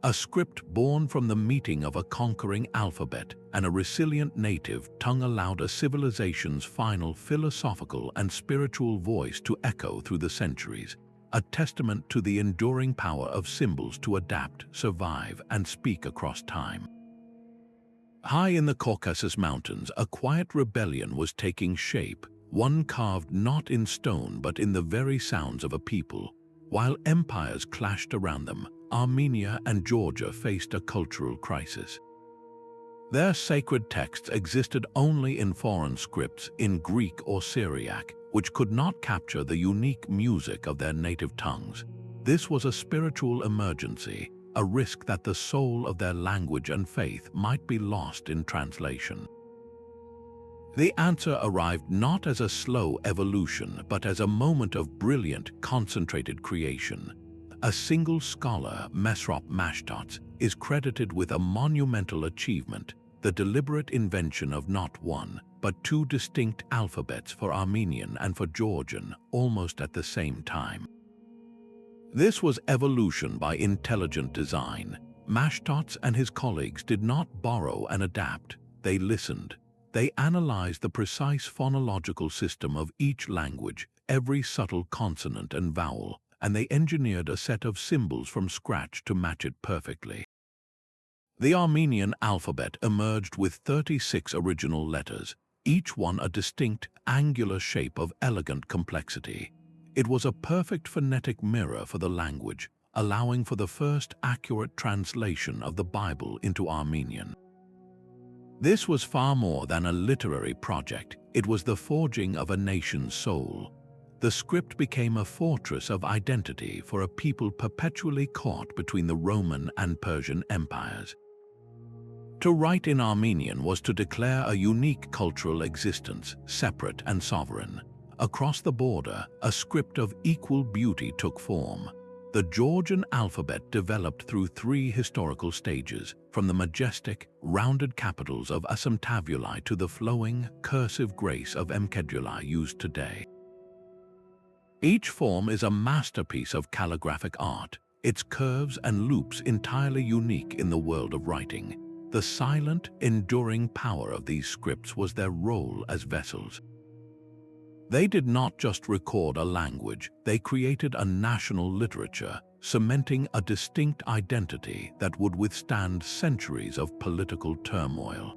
A script born from the meeting of a conquering alphabet and a resilient native tongue allowed a civilization's final philosophical and spiritual voice to echo through the centuries, a testament to the enduring power of symbols to adapt, survive, and speak across time. High in the Caucasus Mountains, a quiet rebellion was taking shape, one carved not in stone but in the very sounds of a people. While empires clashed around them, Armenia and Georgia faced a cultural crisis. Their sacred texts existed only in foreign scripts in Greek or Syriac, which could not capture the unique music of their native tongues. This was a spiritual emergency, a risk that the soul of their language and faith might be lost in translation. The answer arrived not as a slow evolution, but as a moment of brilliant, concentrated creation. A single scholar, Mesrop Mashtots, is credited with a monumental achievement, the deliberate invention of not one, but 2 distinct alphabets for Armenian and for Georgian, almost at the same time. This was evolution by intelligent design. Mashtots and his colleagues did not borrow and adapt, they listened. They analyzed the precise phonological system of each language, every subtle consonant and vowel, and they engineered a set of symbols from scratch to match it perfectly. The Armenian alphabet emerged with 36 original letters, each one a distinct, angular shape of elegant complexity. It was a perfect phonetic mirror for the language, allowing for the first accurate translation of the Bible into Armenian. This was far more than a literary project. It was the forging of a nation's soul. The script became a fortress of identity for a people perpetually caught between the Roman and Persian empires. To write in Armenian was to declare a unique cultural existence, separate and sovereign. Across the border, a script of equal beauty took form. The Georgian alphabet developed through 3 historical stages, from the majestic, rounded capitals of asymptavuli to the flowing, cursive grace of mkeduli used today. Each form is a masterpiece of calligraphic art, its curves and loops entirely unique in the world of writing. The silent, enduring power of these scripts was their role as vessels. They did not just record a language, they created a national literature, cementing a distinct identity that would withstand centuries of political turmoil.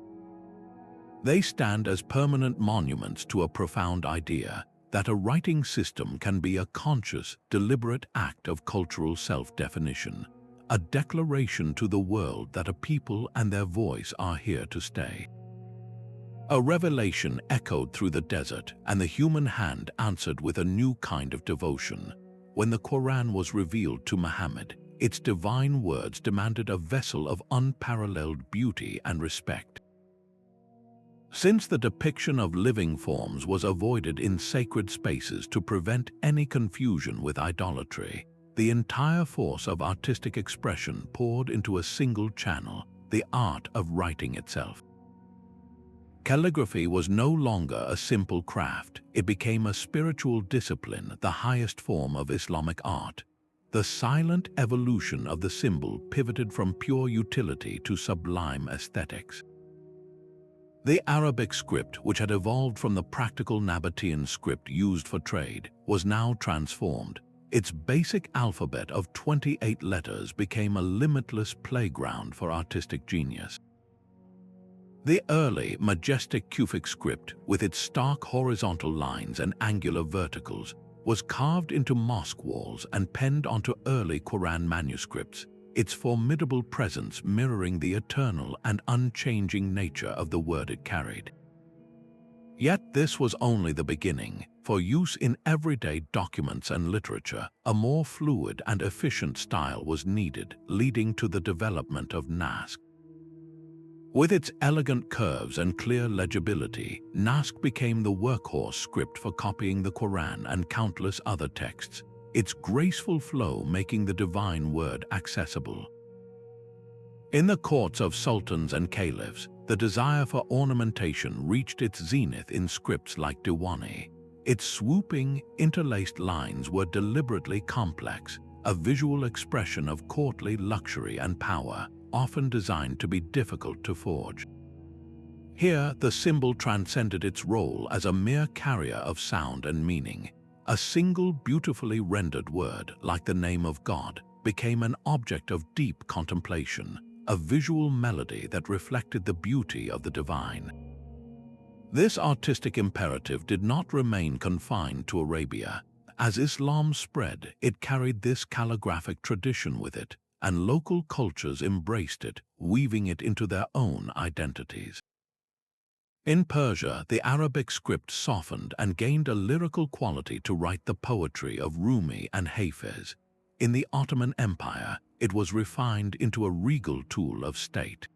They stand as permanent monuments to a profound idea that a writing system can be a conscious, deliberate act of cultural self-definition, a declaration to the world that a people and their voice are here to stay. A revelation echoed through the desert, and the human hand answered with a new kind of devotion. When the Quran was revealed to Muhammad, its divine words demanded a vessel of unparalleled beauty and respect. Since the depiction of living forms was avoided in sacred spaces to prevent any confusion with idolatry, the entire force of artistic expression poured into a single channel, the art of writing itself. Calligraphy was no longer a simple craft. It became a spiritual discipline, the highest form of Islamic art. The silent evolution of the symbol pivoted from pure utility to sublime aesthetics. The Arabic script, which had evolved from the practical Nabatean script used for trade, was now transformed. Its basic alphabet of 28 letters became a limitless playground for artistic genius. The early, majestic Kufic script, with its stark horizontal lines and angular verticals, was carved into mosque walls and penned onto early Quran manuscripts, its formidable presence mirroring the eternal and unchanging nature of the word it carried. Yet this was only the beginning. For use in everyday documents and literature, a more fluid and efficient style was needed, leading to the development of Naskh. With its elegant curves and clear legibility, Naskh became the workhorse script for copying the Quran and countless other texts, its graceful flow making the divine word accessible. In the courts of sultans and caliphs, the desire for ornamentation reached its zenith in scripts like Diwani. Its swooping, interlaced lines were deliberately complex, a visual expression of courtly luxury and power, often designed to be difficult to forge. Here, the symbol transcended its role as a mere carrier of sound and meaning. A single beautifully rendered word, like the name of God, became an object of deep contemplation, a visual melody that reflected the beauty of the divine. This artistic imperative did not remain confined to Arabia. As Islam spread, it carried this calligraphic tradition with it, and local cultures embraced it, weaving it into their own identities. In Persia, the Arabic script softened and gained a lyrical quality to write the poetry of Rumi and Hafez. In the Ottoman Empire, it was refined into a regal tool of state.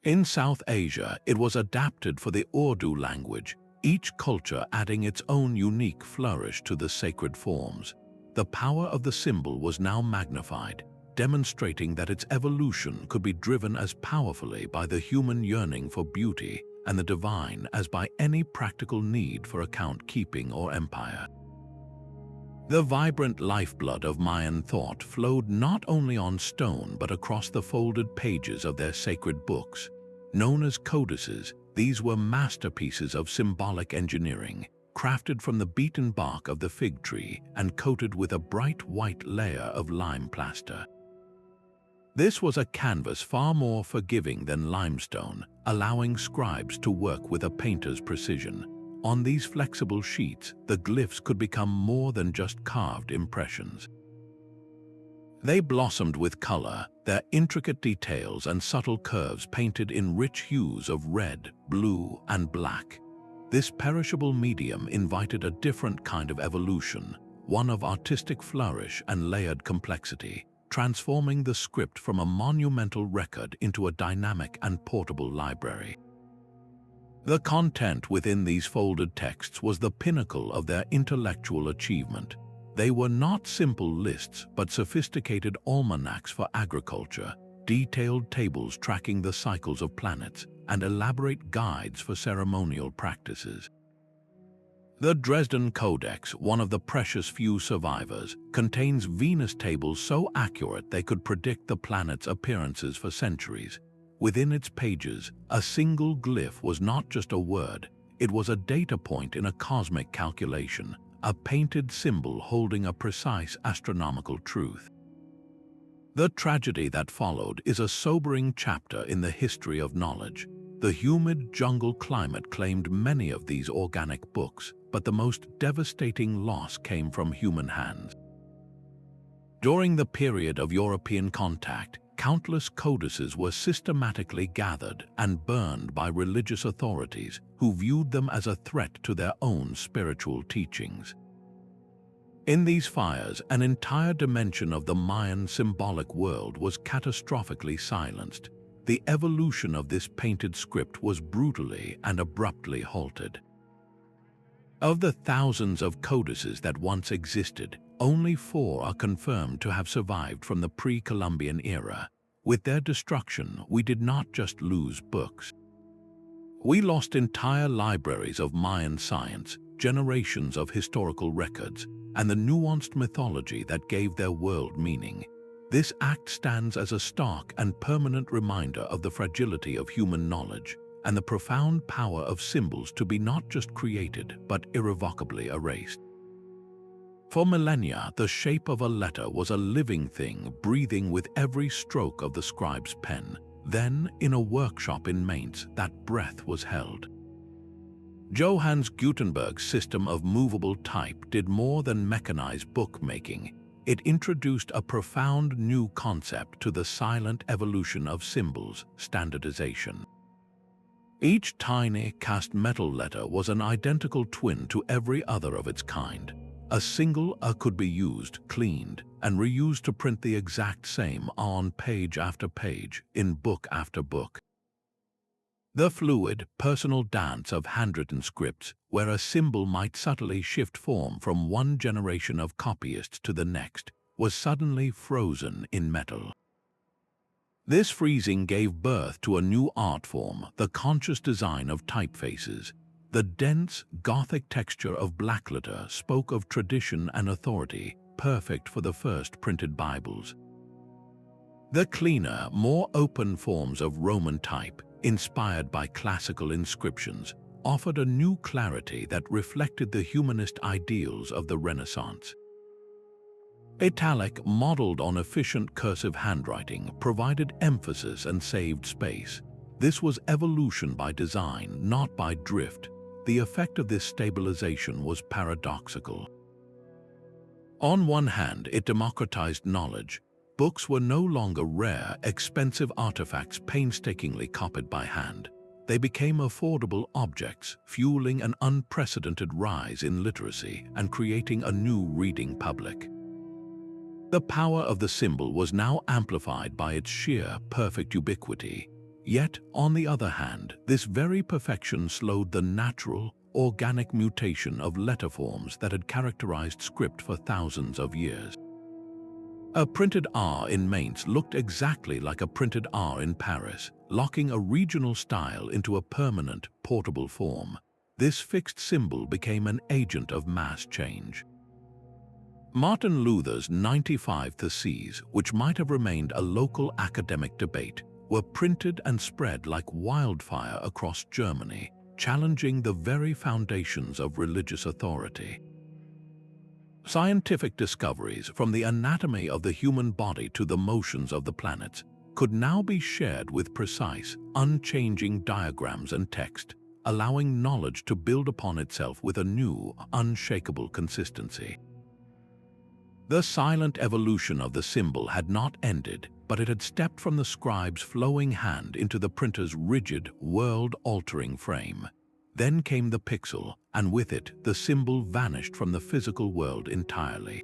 In South Asia, it was adapted for the Urdu language, each culture adding its own unique flourish to the sacred forms. The power of the symbol was now magnified, demonstrating that its evolution could be driven as powerfully by the human yearning for beauty and the divine as by any practical need for account-keeping or empire. The vibrant lifeblood of Mayan thought flowed not only on stone but across the folded pages of their sacred books. Known as codices, these were masterpieces of symbolic engineering, crafted from the beaten bark of the fig tree and coated with a bright white layer of lime plaster. This was a canvas far more forgiving than limestone, allowing scribes to work with a painter's precision. On these flexible sheets, the glyphs could become more than just carved impressions. They blossomed with color, their intricate details and subtle curves painted in rich hues of red, blue, and black. This perishable medium invited a different kind of evolution, one of artistic flourish and layered complexity, transforming the script from a monumental record into a dynamic and portable library. The content within these folded texts was the pinnacle of their intellectual achievement. They were not simple lists, but sophisticated almanacs for agriculture, detailed tables tracking the cycles of planets, and elaborate guides for ceremonial practices. The Dresden Codex, one of the precious few survivors, contains Venus tables so accurate they could predict the planet's appearances for centuries. Within its pages, a single glyph was not just a word, it was a data point in a cosmic calculation, a painted symbol holding a precise astronomical truth. The tragedy that followed is a sobering chapter in the history of knowledge. The humid jungle climate claimed many of these organic books, but the most devastating loss came from human hands. During the period of European contact, countless codices were systematically gathered and burned by religious authorities who viewed them as a threat to their own spiritual teachings. In these fires, an entire dimension of the Mayan symbolic world was catastrophically silenced. The evolution of this painted script was brutally and abruptly halted. Of the thousands of codices that once existed, only 4 are confirmed to have survived from the pre-Columbian era. With their destruction, we did not just lose books. We lost entire libraries of Mayan science, generations of historical records, and the nuanced mythology that gave their world meaning. This act stands as a stark and permanent reminder of the fragility of human knowledge and the profound power of symbols to be not just created but irrevocably erased. For millennia, the shape of a letter was a living thing breathing with every stroke of the scribe's pen. Then, in a workshop in Mainz, that breath was held. Johannes Gutenberg's system of movable type did more than mechanize bookmaking. It introduced a profound new concept to the silent evolution of symbols: standardization. Each tiny cast metal letter was an identical twin to every other of its kind. A single could be used, cleaned, and reused to print the exact same on page after page, in book after book. The fluid, personal dance of handwritten scripts, where a symbol might subtly shift form from one generation of copyists to the next, was suddenly frozen in metal. This freezing gave birth to a new art form, the conscious design of typefaces. The dense, Gothic texture of blackletter spoke of tradition and authority, perfect for the first printed Bibles. The cleaner, more open forms of Roman type, inspired by classical inscriptions, offered a new clarity that reflected the humanist ideals of the Renaissance. Italic, modeled on efficient cursive handwriting, provided emphasis and saved space. This was evolution by design, not by drift. The effect of this stabilization was paradoxical. On one hand, it democratized knowledge. Books were no longer rare, expensive artifacts painstakingly copied by hand. They became affordable objects, fueling an unprecedented rise in literacy and creating a new reading public. The power of the symbol was now amplified by its sheer, perfect ubiquity. Yet, on the other hand, this very perfection slowed the natural, organic mutation of letter forms that had characterized script for thousands of years. A printed R in Mainz looked exactly like a printed R in Paris, locking a regional style into a permanent, portable form. This fixed symbol became an agent of mass change. Martin Luther's 95 Theses, which might have remained a local academic debate, were printed and spread like wildfire across Germany. challenging the very foundations of religious authority. Scientific discoveries, from the anatomy of the human body to the motions of the planets, could now be shared with precise, unchanging diagrams and text, allowing knowledge to build upon itself with a new, unshakable consistency. The silent evolution of the symbol had not ended, but it had stepped from the scribe's flowing hand into the printer's rigid, world-altering frame. Then came the pixel, and with it, the symbol vanished from the physical world entirely.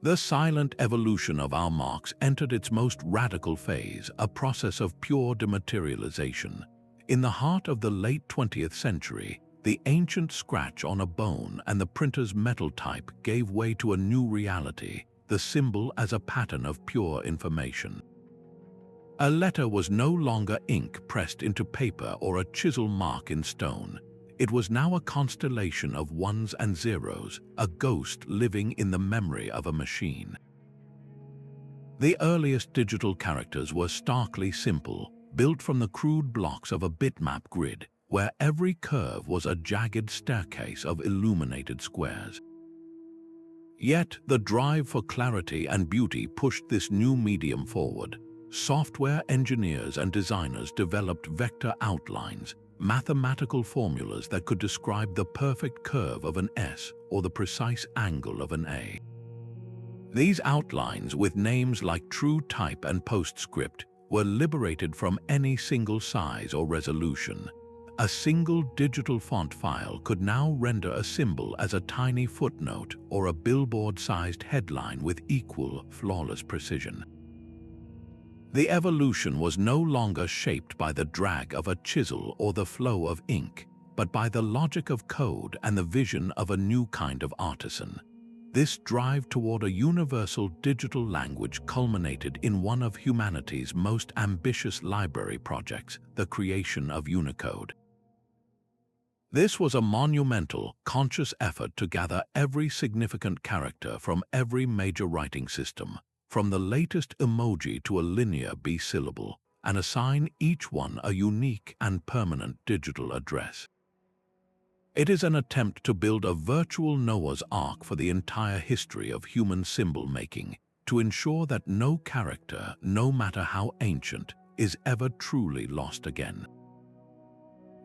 The silent evolution of our marks entered its most radical phase, a process of pure dematerialization. In the heart of the late 20th century, the ancient scratch on a bone and the printer's metal type gave way to a new reality, the symbol as a pattern of pure information. A letter was no longer ink pressed into paper or a chisel mark in stone. It was now a constellation of ones and zeros, a ghost living in the memory of a machine. The earliest digital characters were starkly simple, built from the crude blocks of a bitmap grid, where every curve was a jagged staircase of illuminated squares. Yet the drive for clarity and beauty pushed this new medium forward. Software engineers and designers developed vector outlines, mathematical formulas that could describe the perfect curve of an S or the precise angle of an A. These outlines, with names like true type and postscript, were liberated from any single size or resolution. A single digital font file could now render a symbol as a tiny footnote or a billboard-sized headline with equal, flawless precision. The evolution was no longer shaped by the drag of a chisel or the flow of ink, but by the logic of code and the vision of a new kind of artisan. This drive toward a universal digital language culminated in one of humanity's most ambitious library projects, the creation of Unicode. This was a monumental, conscious effort to gather every significant character from every major writing system, from the latest emoji to a linear B-syllable, and assign each one a unique and permanent digital address. It is an attempt to build a virtual Noah's Ark for the entire history of human symbol making, to ensure that no character, no matter how ancient, is ever truly lost again.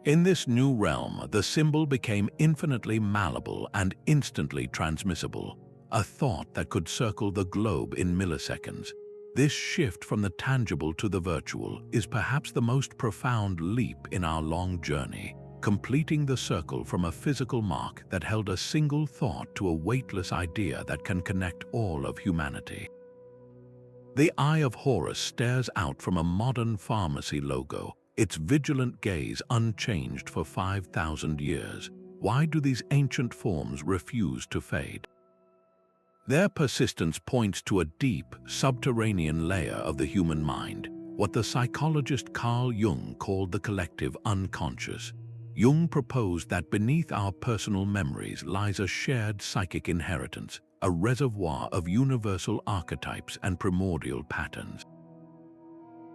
In this new realm, the symbol became infinitely malleable and instantly transmissible, a thought that could circle the globe in milliseconds. This shift from the tangible to the virtual is perhaps the most profound leap in our long journey, completing the circle from a physical mark that held a single thought to a weightless idea that can connect all of humanity. The Eye of Horus stares out from a modern pharmacy logo, its vigilant gaze unchanged for 5,000 years. Why do these ancient forms refuse to fade? Their persistence points to a deep, subterranean layer of the human mind, what the psychologist Carl Jung called the collective unconscious. Jung proposed that beneath our personal memories lies a shared psychic inheritance, a reservoir of universal archetypes and primordial patterns.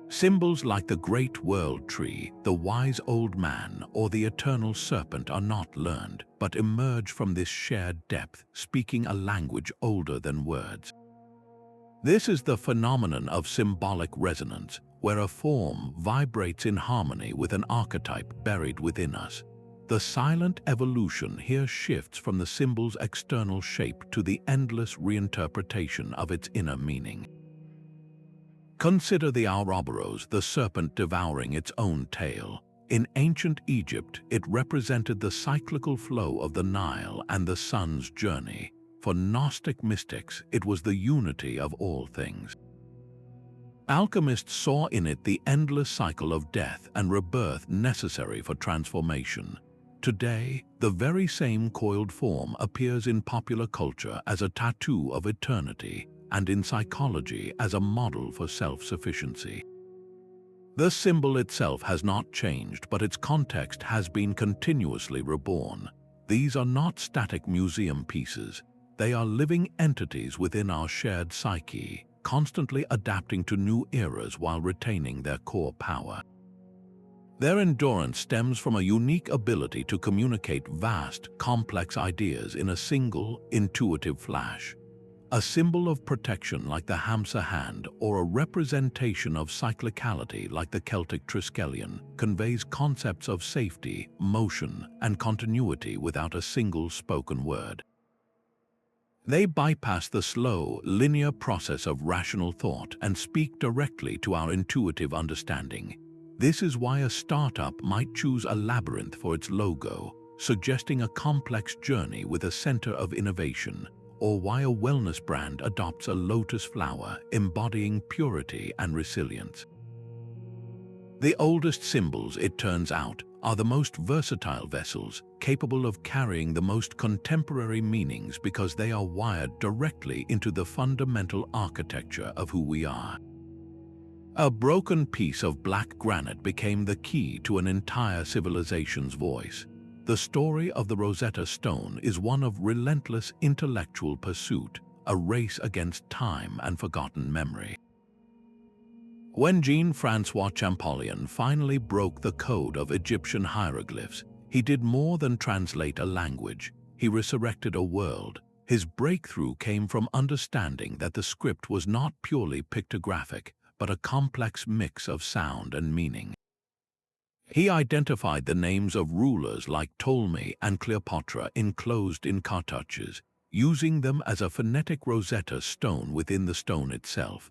Symbols like the great world tree, the wise old man, or the eternal serpent are not learned, but emerge from this shared depth, speaking a language older than words. This is the phenomenon of symbolic resonance, where a form vibrates in harmony with an archetype buried within us. The silent evolution here shifts from the symbol's external shape to the endless reinterpretation of its inner meaning. Consider the Ouroboros, the serpent devouring its own tail. In ancient Egypt, it represented the cyclical flow of the Nile and the sun's journey. For Gnostic mystics, it was the unity of all things. Alchemists saw in it the endless cycle of death and rebirth necessary for transformation. Today, the very same coiled form appears in popular culture as a tattoo of eternity, and in psychology as a model for self-sufficiency. The symbol itself has not changed, but its context has been continuously reborn. These are not static museum pieces. They are living entities within our shared psyche, constantly adapting to new eras while retaining their core power. Their endurance stems from a unique ability to communicate vast, complex ideas in a single, intuitive flash. A symbol of protection like the Hamsa hand or a representation of cyclicality like the Celtic triskelion conveys concepts of safety, motion, and continuity without a single spoken word. They bypass the slow, linear process of rational thought and speak directly to our intuitive understanding. This is why a startup might choose a labyrinth for its logo, suggesting a complex journey with a center of innovation, or why a wellness brand adopts a lotus flower embodying purity and resilience. The oldest symbols, it turns out, are the most versatile vessels, capable of carrying the most contemporary meanings because they are wired directly into the fundamental architecture of who we are. A broken piece of black granite became the key to an entire civilization's voice. The story of the Rosetta Stone is one of relentless intellectual pursuit, a race against time and forgotten memory. When Jean-François Champollion finally broke the code of Egyptian hieroglyphs, he did more than translate a language. He resurrected a world. His breakthrough came from understanding that the script was not purely pictographic, but a complex mix of sound and meaning. He identified the names of rulers like Ptolemy and Cleopatra enclosed in cartouches, using them as a phonetic Rosetta Stone within the stone itself.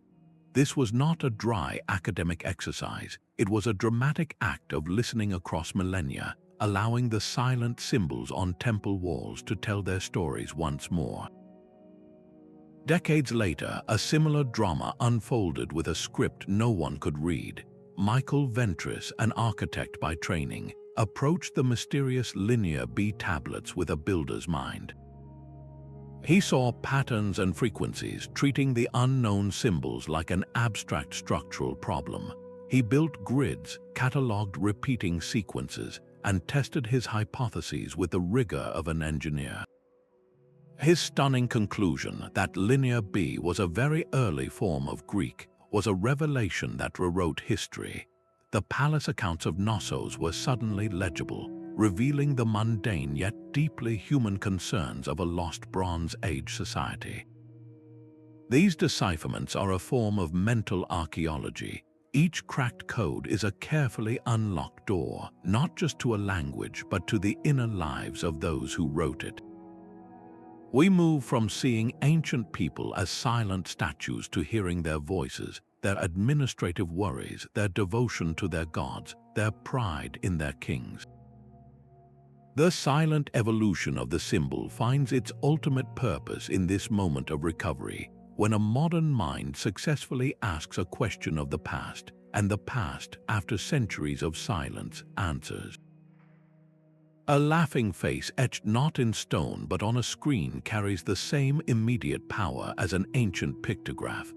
This was not a dry academic exercise, it was a dramatic act of listening across millennia, allowing the silent symbols on temple walls to tell their stories once more. Decades later, a similar drama unfolded with a script no one could read. Michael Ventris, an architect by training, approached the mysterious Linear B tablets with a builder's mind. He saw patterns and frequencies, treating the unknown symbols like an abstract structural problem. He built grids, catalogued repeating sequences, and tested his hypotheses with the rigor of an engineer. His stunning conclusion that Linear B was a very early form of Greek was a revelation that rewrote history. The palace accounts of Knossos were suddenly legible, revealing the mundane yet deeply human concerns of a lost Bronze Age society. These decipherments are a form of mental archaeology. Each cracked code is a carefully unlocked door, not just to a language, but to the inner lives of those who wrote it. We move from seeing ancient people as silent statues to hearing their voices, their administrative worries, their devotion to their gods, their pride in their kings. The silent evolution of the symbol finds its ultimate purpose in this moment of recovery, when a modern mind successfully asks a question of the past, and the past, after centuries of silence, answers. A laughing face etched not in stone but on a screen carries the same immediate power as an ancient pictograph.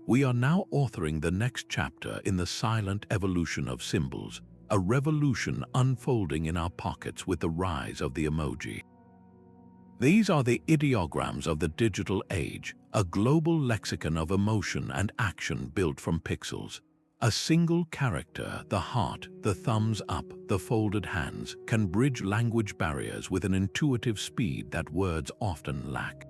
We are now authoring the next chapter in the silent evolution of symbols, a revolution unfolding in our pockets with the rise of the emoji. These are the ideograms of the digital age, a global lexicon of emotion and action built from pixels. A single character, the heart, the thumbs up, the folded hands, can bridge language barriers with an intuitive speed that words often lack.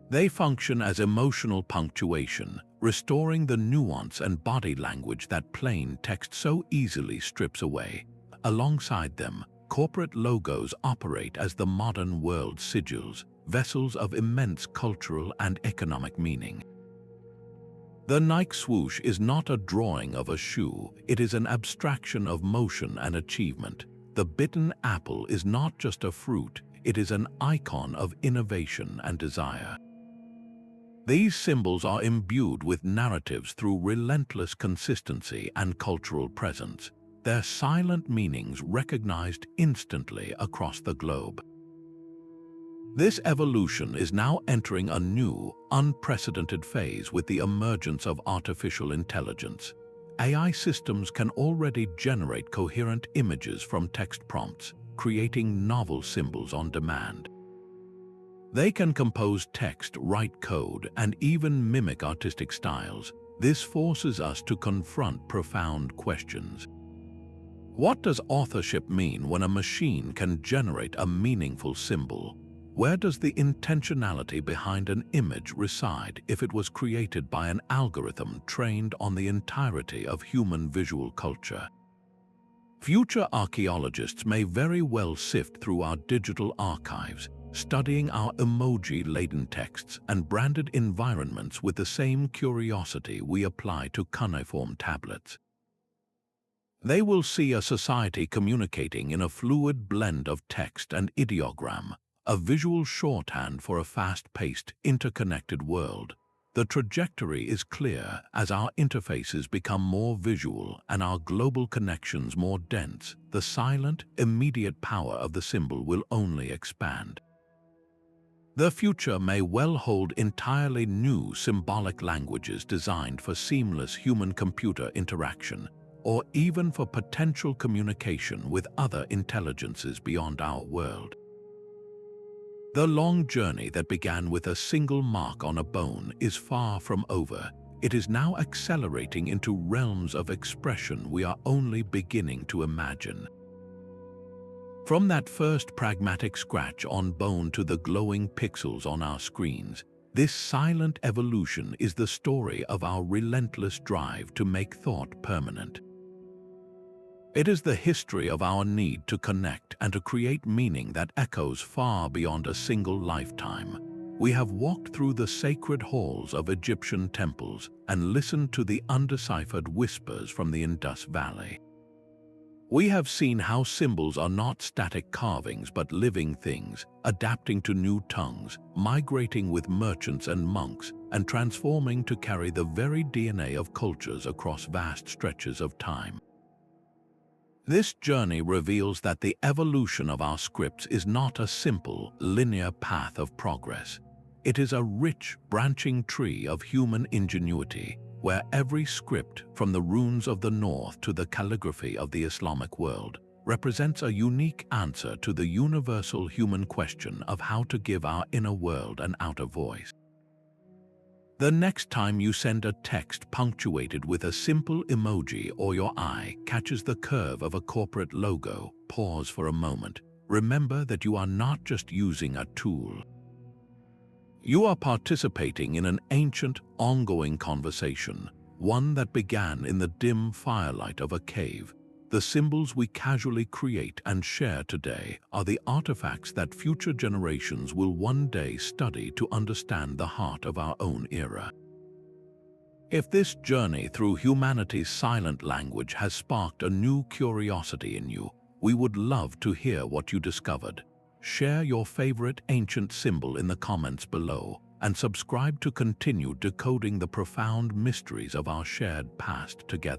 They function as emotional punctuation, restoring the nuance and body language that plain text so easily strips away. Alongside them, corporate logos operate as the modern world's sigils, vessels of immense cultural and economic meaning. The Nike swoosh is not a drawing of a shoe, it is an abstraction of motion and achievement. The bitten apple is not just a fruit, it is an icon of innovation and desire. These symbols are imbued with narratives through relentless consistency and cultural presence, their silent meanings recognized instantly across the globe. This evolution is now entering a new, unprecedented phase with the emergence of artificial intelligence. AI systems can already generate coherent images from text prompts, creating novel symbols on demand. They can compose text, write code, and even mimic artistic styles. This forces us to confront profound questions. What does authorship mean when a machine can generate a meaningful symbol? Where does the intentionality behind an image reside if it was created by an algorithm trained on the entirety of human visual culture? Future archaeologists may very well sift through our digital archives, studying our emoji-laden texts and branded environments with the same curiosity we apply to cuneiform tablets. They will see a society communicating in a fluid blend of text and ideogram, a visual shorthand for a fast-paced, interconnected world. The trajectory is clear as our interfaces become more visual and our global connections more dense. The silent, immediate power of the symbol will only expand. The future may well hold entirely new symbolic languages designed for seamless human-computer interaction, or even for potential communication with other intelligences beyond our world. The long journey that began with a single mark on a bone is far from over. It is now accelerating into realms of expression we are only beginning to imagine. From that first pragmatic scratch on bone to the glowing pixels on our screens, this silent evolution is the story of our relentless drive to make thought permanent. It is the history of our need to connect and to create meaning that echoes far beyond a single lifetime. We have walked through the sacred halls of Egyptian temples and listened to the undeciphered whispers from the Indus Valley. We have seen how symbols are not static carvings but living things, adapting to new tongues, migrating with merchants and monks, and transforming to carry the very DNA of cultures across vast stretches of time. This journey reveals that the evolution of our scripts is not a simple, linear path of progress. It is a rich, branching tree of human ingenuity, where every script, from the runes of the north to the calligraphy of the Islamic world, represents a unique answer to the universal human question of how to give our inner world an outer voice. The next time you send a text punctuated with a simple emoji or your eye catches the curve of a corporate logo, pause for a moment. Remember that you are not just using a tool. You are participating in an ancient, ongoing conversation, one that began in the dim firelight of a cave. The symbols we casually create and share today are the artifacts that future generations will one day study to understand the heart of our own era. If this journey through humanity's silent language has sparked a new curiosity in you, we would love to hear what you discovered. Share your favorite ancient symbol in the comments below and subscribe to continue decoding the profound mysteries of our shared past together.